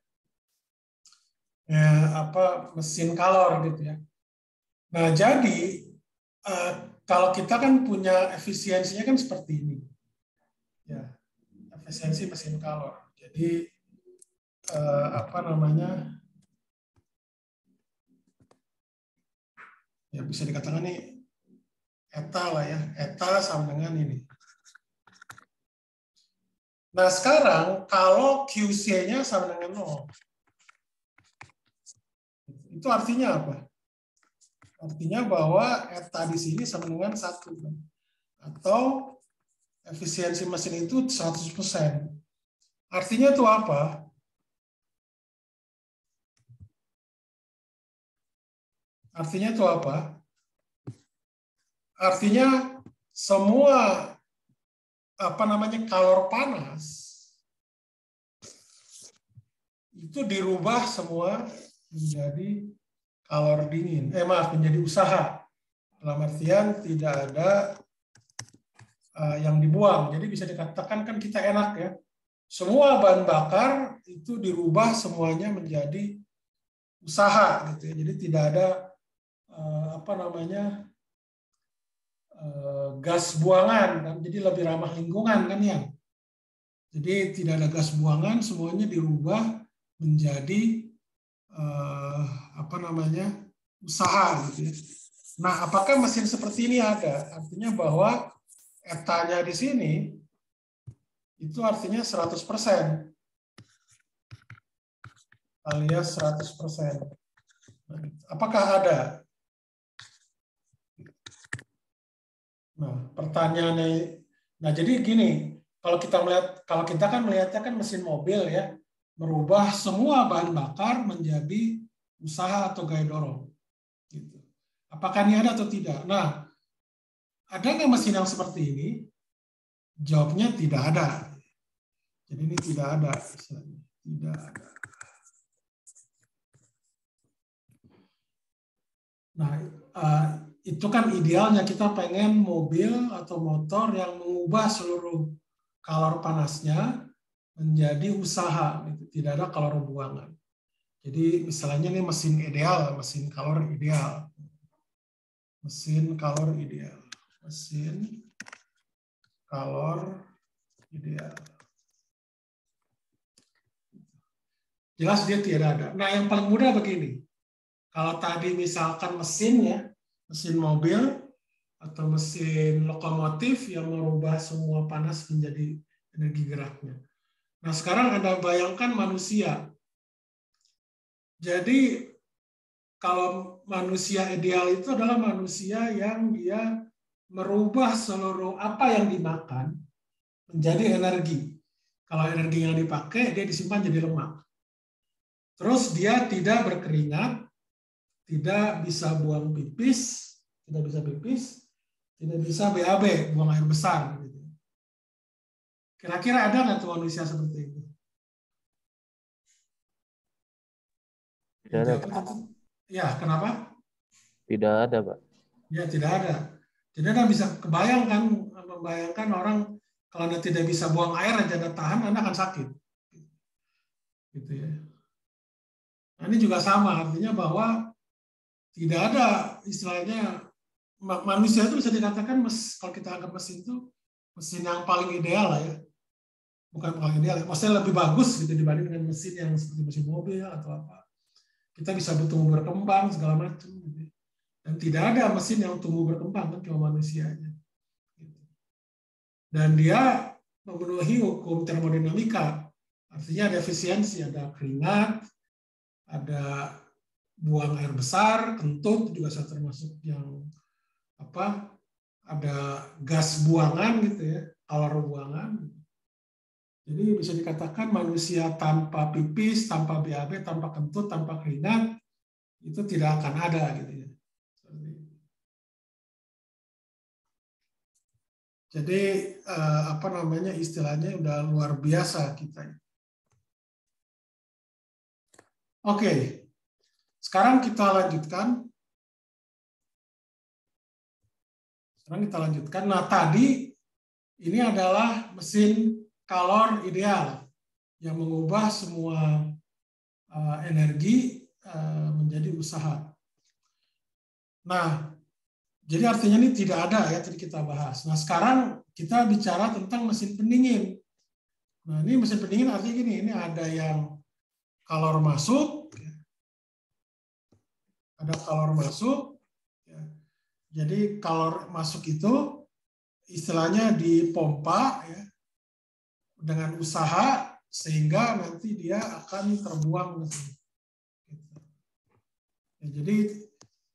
Mesin kalor gitu ya. Nah, jadi kalau kita kan punya efisiensinya kan seperti ini. Ya, efisiensi mesin kalor. Jadi ya bisa dikatakan nih eta lah ya, eta sama dengan ini. Nah, sekarang kalau QC-nya sama dengan 0. Itu artinya apa? Artinya bahwa eta di sini sama dengan 1. Atau efisiensi mesin itu 100%. Artinya itu apa? Artinya itu apa? Artinya semua kalor panas itu dirubah semua menjadi kalor dingin. Menjadi usaha. Dalam artian tidak ada yang dibuang. Jadi bisa dikatakan kan kita enak ya. Semua bahan bakar itu dirubah semuanya menjadi usaha gitu ya. Jadi tidak ada gas buangan kan. Jadi lebih ramah lingkungan kan ya. Jadi tidak ada gas buangan, semuanya dirubah menjadi usaha gitu ya. Nah, apakah mesin seperti ini ada? Artinya bahwa etanya di sini itu artinya 100%. Alias 100%. Apakah ada? Nah, pertanyaannya, jadi gini, kalau kita kan melihatnya kan mesin mobil ya, merubah semua bahan bakar menjadi usaha atau gaya dorong. Gitu. Apakah ini ada atau tidak? Nah, ada nggak mesin yang seperti ini? Jawabnya tidak ada. Jadi ini tidak ada. Tidak ada. Nah, itu kan idealnya kita pengen mobil atau motor yang mengubah seluruh kalor panasnya menjadi usaha, gitu. Tidak ada kalor buangan. Jadi misalnya ini mesin ideal, mesin kalor ideal. Mesin kalor ideal. Mesin kalor ideal. Jelas dia tidak ada. Nah, yang paling mudah begini. Kalau tadi misalkan mesinnya, mesin mobil atau mesin lokomotif yang merubah semua panas menjadi energi geraknya. Nah, sekarang Anda bayangkan manusia. Jadi, kalau manusia ideal itu adalah manusia yang dia merubah seluruh apa yang dimakan menjadi energi. Kalau energi yang dipakai, dia disimpan jadi lemak. Terus dia tidak berkeringat, tidak bisa buang pipis, tidak bisa BAB, buang air besar. Kira-kira ada nggak tuh manusia seperti itu? Tidak ada. Ya, kenapa? Tidak ada, Pak. Ya, tidak ada. Jadi Anda bisa membayangkan orang kalau Anda tidak bisa buang air aja Anda tahan, Anda akan sakit. Gitu ya. Nah, ini juga sama, artinya bahwa tidak ada istilahnya manusia itu bisa dikatakan kalau kita anggap mesin itu mesin yang paling ideal lah ya. Bukan paling ideal, maksudnya lebih bagus gitu dibanding dengan mesin yang seperti mesin mobil atau apa. Kita bisa bertumbuh berkembang segala macam. Gitu. Dan tidak ada mesin yang tumbuh berkembang kan cuma manusia aja. Gitu. Dan dia memenuhi hukum termodinamika. Artinya ada efisiensi, ada keringat, ada buang air besar, kentut juga termasuk yang apa? Ada gas buangan gitu ya, kalor buangan. Jadi bisa dikatakan manusia tanpa pipis, tanpa BAB, tanpa kentut, tanpa keringat itu tidak akan ada gitu ya. Jadi apa namanya istilahnya udah luar biasa kita. Oke, sekarang kita lanjutkan. Nah tadi ini adalah mesin kalor ideal yang mengubah semua energi menjadi usaha. Nah, jadi artinya ini tidak ada ya tadi kita bahas. Nah sekarang kita bicara tentang mesin pendingin. Nah ini mesin pendingin artinya gini, ini ada yang kalor masuk, ada kalor masuk. Jadi kalor masuk itu istilahnya dipompa ya, dengan usaha sehingga nanti dia akan terbuang. Ya, jadi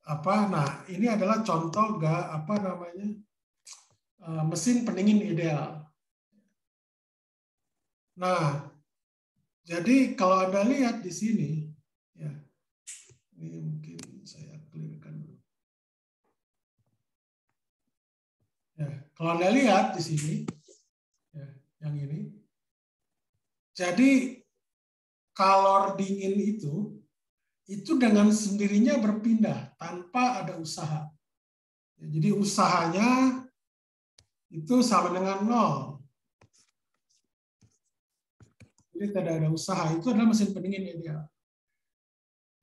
apa? Nah ini adalah contoh mesin pendingin ideal. Nah jadi kalau Anda lihat di sini, ya ini mungkin saya clearkan dulu. Ya kalau Anda lihat di sini, ya, yang ini. Jadi kalor dingin itu dengan sendirinya berpindah tanpa ada usaha. Jadi usahanya itu sama dengan 0. Jadi tidak ada usaha, itu adalah mesin pendingin ideal.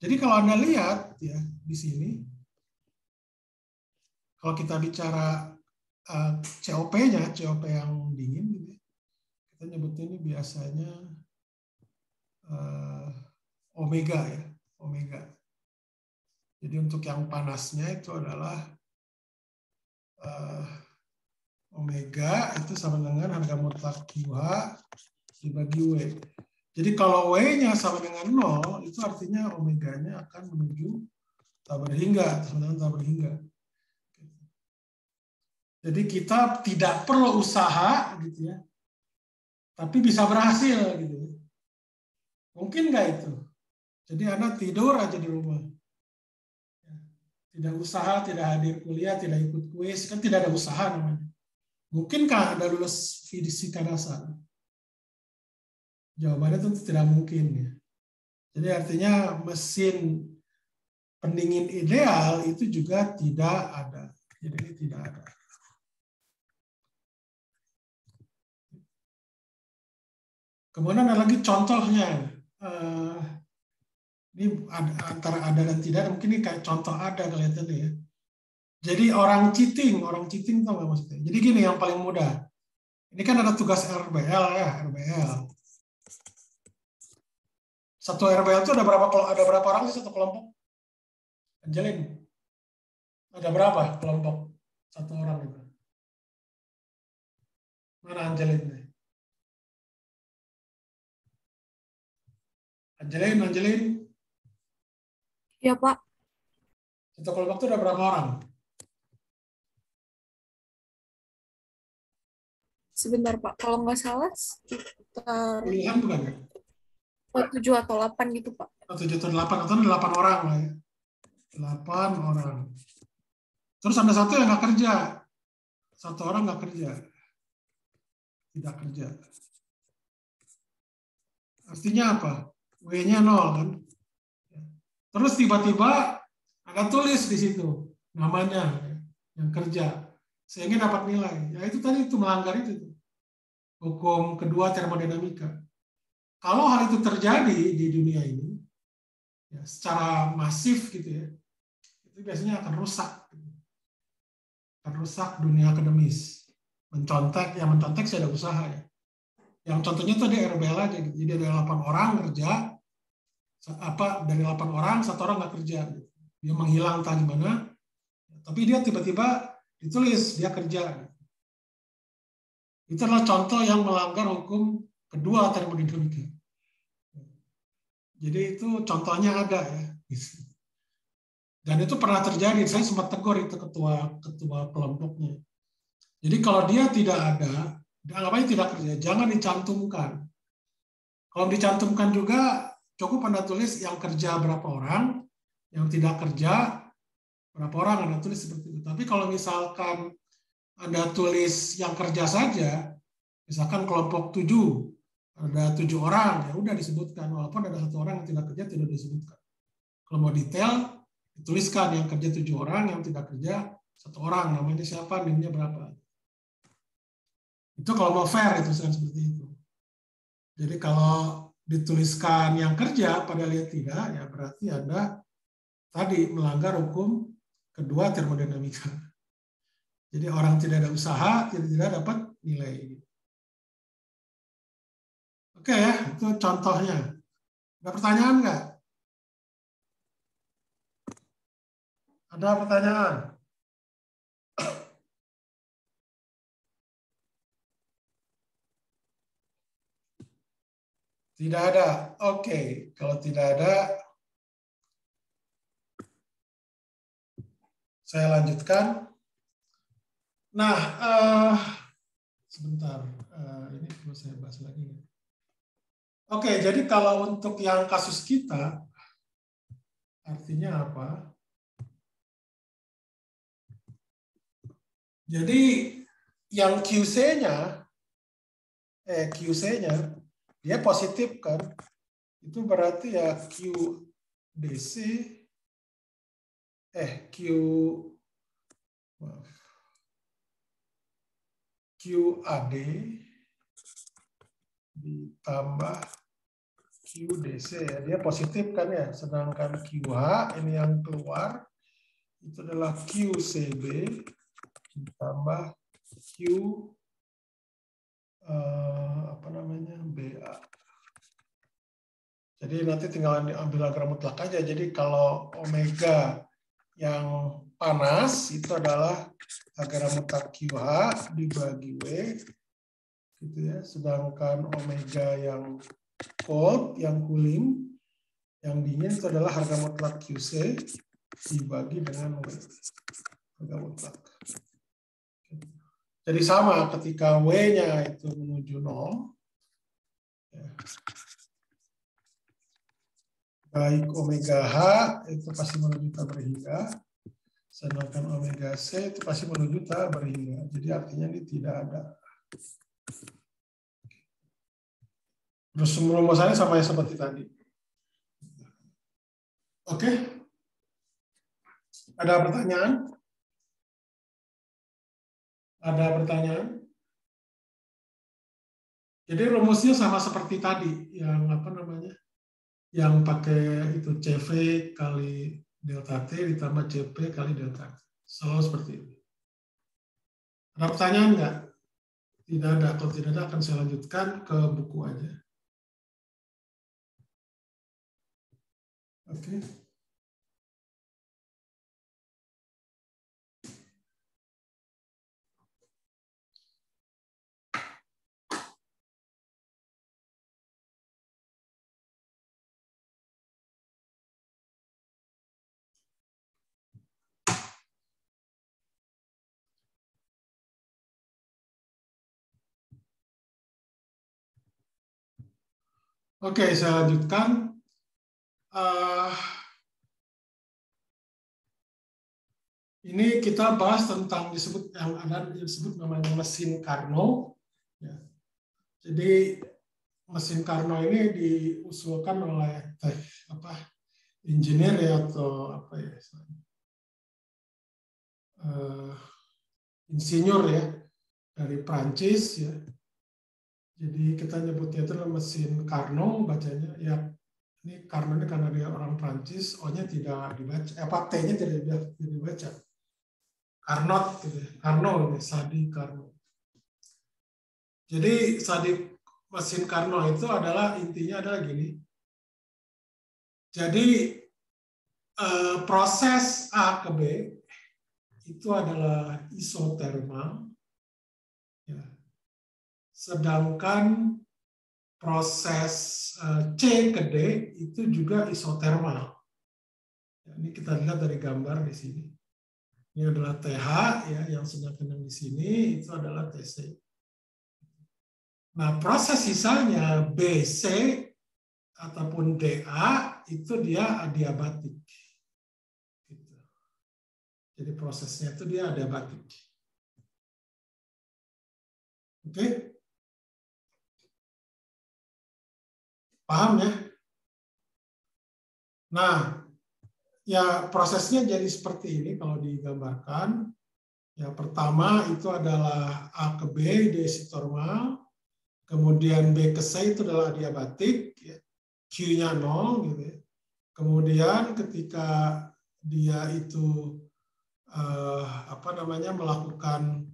Jadi kalau Anda lihat ya di sini, kalau kita bicara COP-nya, COP yang dingin, gitu, kita nyebutnya ini biasanya omega ya, omega. Jadi untuk yang panasnya itu adalah omega itu sama dengan harga mutlak QH dibagi W. Jadi kalau W-nya sama dengan 0, itu artinya omeganya akan menuju tak berhingga, sama dengan tak berhingga. Jadi kita tidak perlu usaha, gitu ya, tapi bisa berhasil, gitu. Mungkin nggak itu? Jadi Anda tidur aja di rumah, tidak usaha, tidak hadir kuliah, tidak ikut kuis, kan tidak ada usaha namanya. Mungkinkah Anda lulus fisika dasar? Jawabannya tentu tidak mungkin. Ya. Jadi artinya mesin pendingin ideal itu juga tidak ada. Jadi ini tidak ada. Kemudian ada lagi contohnya. Ini antara ada dan tidak, mungkin ini kayak contoh ada kelihatannya ya. Jadi orang cheating tahu nggak maksudnya? Jadi gini yang paling mudah. Ini kan ada tugas RBL ya, RBL. Satu RBL itu ada berapa orang sih satu kelompok? Angelin, ada berapa kelompok satu orang itu? Mana Angelin? Angelin. Ya, Pak. Satu kelompok itu ada berapa orang? Sebentar, Pak. Kalau nggak salah, sekitar Pilihan bukan ya? 7 atau 8 gitu, Pak. 7 atau 8, atau 8 orang lah ya. 8 orang. Terus ada satu yang nggak kerja. Satu orang nggak kerja. Tidak kerja. Artinya apa? W-nya 0 kan? Terus tiba-tiba ada tulis di situ namanya yang kerja. Sehingga dapat nilai. Ya itu tadi itu melanggar itu. Hukum kedua termodinamika. Kalau hal itu terjadi di dunia ini, ya, secara masif gitu ya, itu biasanya akan rusak. Akan rusak dunia akademis. Yang mencontek sih ada usaha ya. Yang contohnya tadi RBL aja. Gitu. Jadi ada 8 orang kerja, dari 8 orang, 1 orang nggak kerja. Gitu. Dia menghilang entah gimana, tapi dia tiba-tiba ditulis dia kerja. Itu adalah contoh yang melanggar hukum kedua termodinamika. Jadi itu contohnya ada ya. Dan itu pernah terjadi. Saya sempat tegur itu ketua kelompoknya. Jadi kalau dia tidak ada, anggap aja tidak kerja, jangan dicantumkan. Kalau dicantumkan juga cukup Anda tulis yang kerja berapa orang, yang tidak kerja berapa orang Anda tulis seperti itu. Tapi kalau misalkan Anda tulis yang kerja saja, misalkan kelompok 7, ada 7 orang, ya udah disebutkan. Walaupun ada 1 orang yang tidak kerja, tidak disebutkan. Kalau mau detail, dituliskan yang kerja 7 orang, yang tidak kerja 1 orang. Namanya siapa, NIM-nya berapa. Itu kalau mau fair, dituliskan seperti itu. Jadi kalau dituliskan yang kerja, padahal dia tidak, ya berarti Anda tadi melanggar hukum kedua termodinamika. Jadi orang tidak ada usaha, tidak dapat nilai. Oke ya, itu contohnya. Ada pertanyaan nggak? Ada pertanyaan? Tidak ada. Oke, kalau tidak ada, saya lanjutkan. Nah, sebentar. Ini perlu saya bahas lagi. Oke, jadi kalau untuk yang kasus kita, artinya apa? Jadi yang QC-nya, dia positif kan? Itu berarti ya QAD ditambah QDC ya, dia positif kan ya, sedangkan QH ini yang keluar itu adalah QCB ditambah BA. Jadi nanti tinggal diambil agar mutlak aja. Jadi kalau omega yang panas itu adalah agar mutlak QH dibagi W gitu ya, sedangkan omega yang cold, yang cooling, yang dingin itu adalah harga mutlak QC dibagi dengan W, harga mutlak. Jadi sama ketika W-nya itu menuju 0, ya, baik omega H itu pasti menuju tak berhingga, sedangkan omega C itu pasti menuju tak berhingga. Jadi artinya ini tidak ada. Terus rumusannya sama seperti tadi. Oke. Ada pertanyaan? Ada pertanyaan? Jadi rumusnya sama seperti tadi, yang apa namanya? Yang pakai itu CV kali delta T ditambah CP kali delta T. Selalu seperti itu. Ada pertanyaan nggak? Tidak ada. Kalau tidak ada akan saya lanjutkan ke buku aja. Oke. Oke, saya lanjutkan. Ini kita bahas tentang disebut yang ada disebut namanya mesin Carnot. Ya. Jadi mesin Carnot ini diusulkan oleh engineer ya, atau apa ya, insinyur ya dari Prancis ya. Jadi kita nyebutnya itu mesin Carnot, bacanya ya. Ini Carnot ini karena dia orang Prancis, O-nya tidak dibaca, T-nya tidak dibaca. Carnot, gitu. Carnot ini, Sadi Carnot. Jadi mesin Carnot itu adalah intinya adalah gini. Jadi proses A ke B itu adalah isotermal, ya. Sedangkan proses C ke D itu juga isotermal. Ya, ini kita lihat dari gambar di sini. Ini adalah TH ya, yang sedangkan yang di sini itu adalah TC. Nah, proses sisanya BC ataupun DA itu dia adiabatik. Gitu. Jadi prosesnya itu dia adiabatik. Oke? Paham ya? Nah, ya prosesnya jadi seperti ini kalau digambarkan. Ya, pertama itu adalah A ke B, D isotermal. Kemudian B ke C itu adalah adiabatik, ya. Q-nya 0 gitu ya. Kemudian ketika dia itu melakukan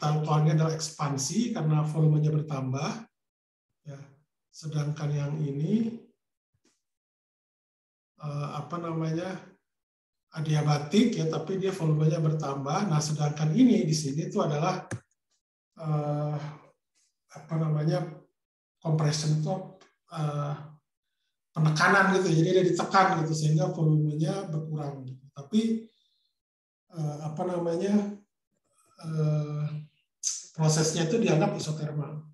tanggalnya adalah ekspansi karena volumenya bertambah, ya. Sedangkan yang ini adiabatik ya, tapi dia volumenya bertambah. Nah, sedangkan ini di sini itu adalah compression itu penekanan gitu, jadi dia ditekan gitu sehingga volumenya berkurang gitu. Tapi prosesnya itu dianggap isotermal.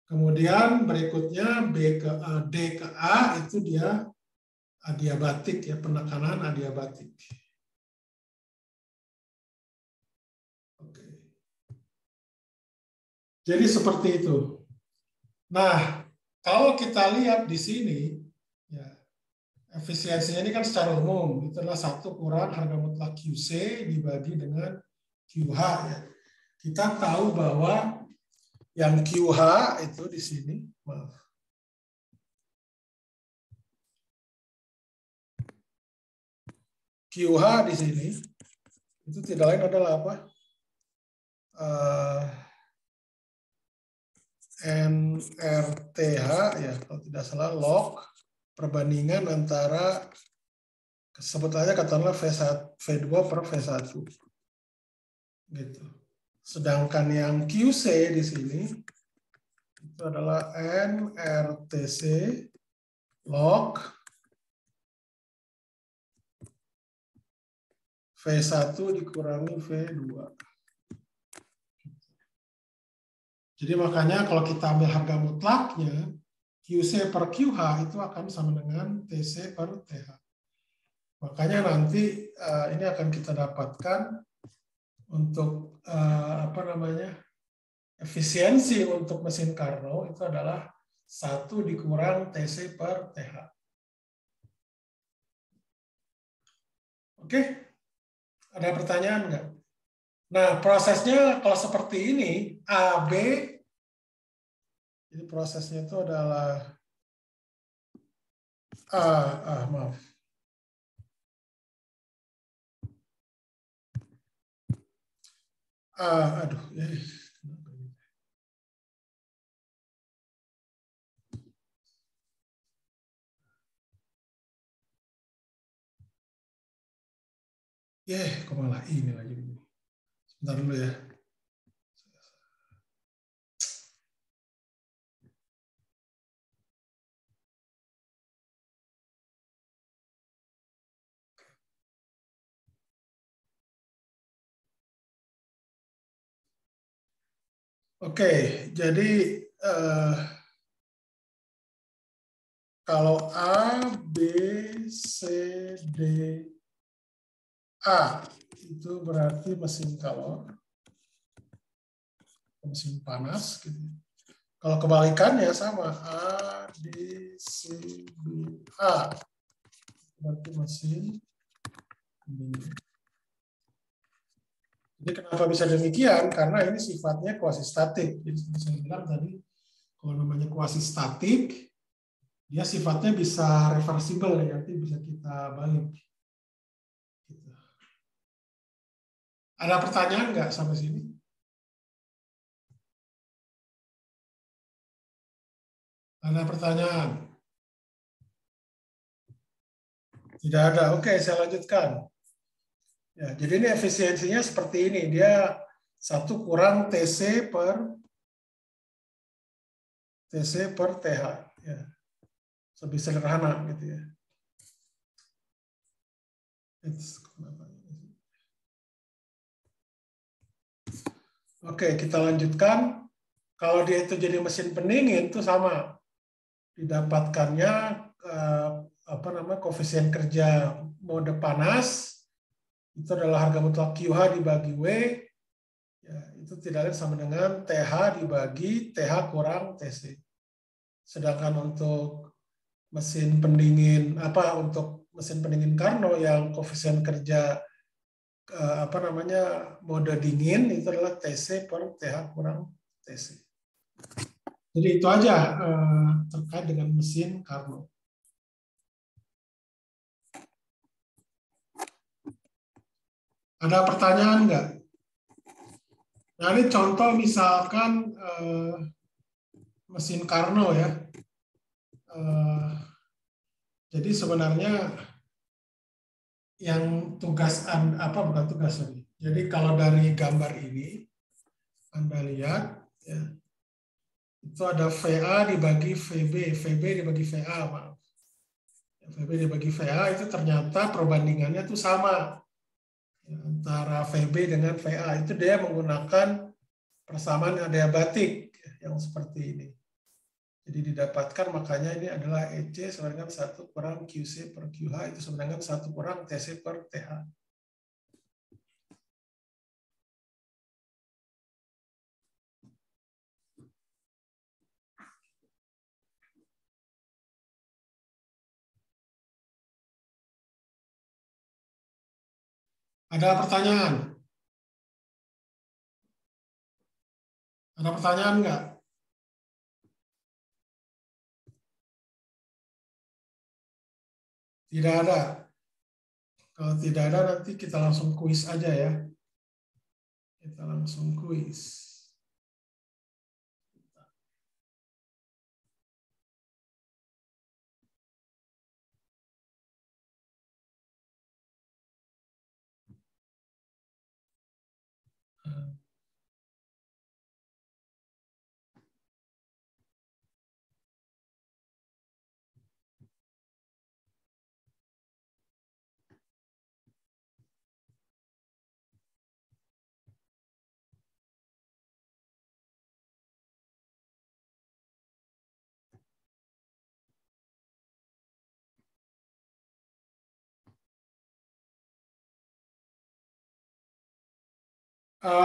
Kemudian berikutnya D ke A itu dia adiabatik ya, penekanan adiabatik. Oke. Jadi seperti itu. Nah, kalau kita lihat di sini, ya, efisiensinya ini kan secara umum itu adalah 1 kurang harga mutlak QC dibagi dengan QH ya. Kita tahu bahwa yang QH itu di sini, maaf. QH di sini itu tidak lain adalah apa? NRTH ya, kalau tidak salah, log perbandingan antara sebetulnya katakanlah V2 per V1 gitu. Sedangkan yang QC di sini itu adalah NRTC log V1 dikurangi V2. Jadi makanya kalau kita ambil harga mutlaknya, QC per QH itu akan sama dengan TC per TH. Makanya nanti ini akan kita dapatkan untuk efisiensi untuk mesin Carnot itu adalah 1 dikurang TC per TH. Oke? Ada pertanyaan nggak? Nah, prosesnya kalau seperti ini, AB, jadi prosesnya itu adalah maaf. Aduh, ya. Kok malah ini lagi. Sebentar dulu ya. Oke, jadi kalau A, B, C, D, A itu berarti mesin kalor, mesin panas. Gitu. Kalau kebalikannya sama A, D, C, B, A berarti mesin pendingin. Jadi kenapa bisa demikian? Karena ini sifatnya kuasistatik. Jadi seperti saya bilang tadi, kalau namanya kuasistatik, dia sifatnya bisa reversible, ya, nanti bisa kita balik. Gitu. Ada pertanyaan nggak sampai sini? Ada pertanyaan? Tidak ada. Oke, saya lanjutkan. Ya, jadi ini efisiensinya seperti ini. Dia 1 kurang TC per TH. Ya. Lebih sederhana gitu ya. Oke, kita lanjutkan. Kalau dia itu jadi mesin pendingin itu sama. Didapatkannya koefisien kerja mode panas itu adalah harga mutlak QH dibagi W, ya, itu tidak lain sama dengan TH dibagi TH kurang TC. Sedangkan untuk mesin pendingin untuk mesin pendingin Carnot yang koefisien kerja mode dingin itu adalah TC per TH kurang TC. Jadi itu aja terkait dengan mesin Carnot. Ada pertanyaan nggak? Nah, ini contoh misalkan mesin Carnot ya. Jadi sebenarnya yang bukan tugas ini. Jadi kalau dari gambar ini Anda lihat ya, itu ada VA dibagi VB, VB dibagi VA, maaf. VB dibagi VA itu ternyata perbandingannya itu sama. Antara VB dengan VA itu dia menggunakan persamaan adiabatik yang seperti ini. Jadi didapatkan makanya ini adalah EC sama dengan 1 kurang QC per QH itu sama dengan 1 kurang TC per TH. Ada pertanyaan? Ada pertanyaan nggak? Tidak ada. Kalau tidak ada nanti kita langsung kuis aja ya. Kita langsung kuis.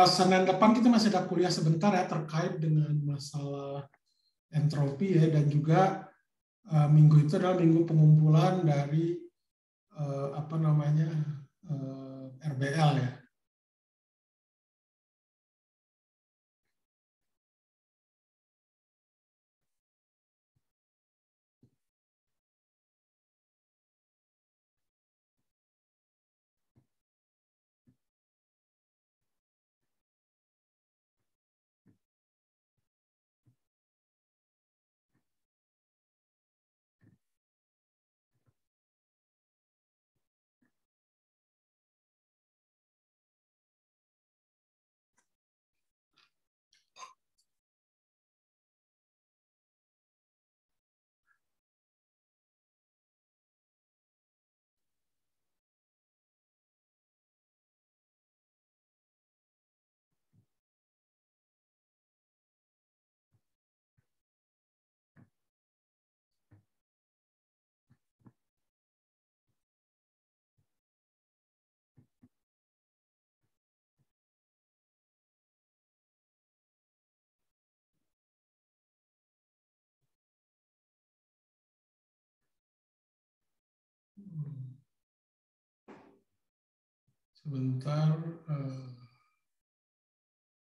Senin depan kita masih ada kuliah sebentar ya terkait dengan masalah entropi ya, dan juga minggu itu adalah minggu pengumpulan dari RBL ya. Sebentar.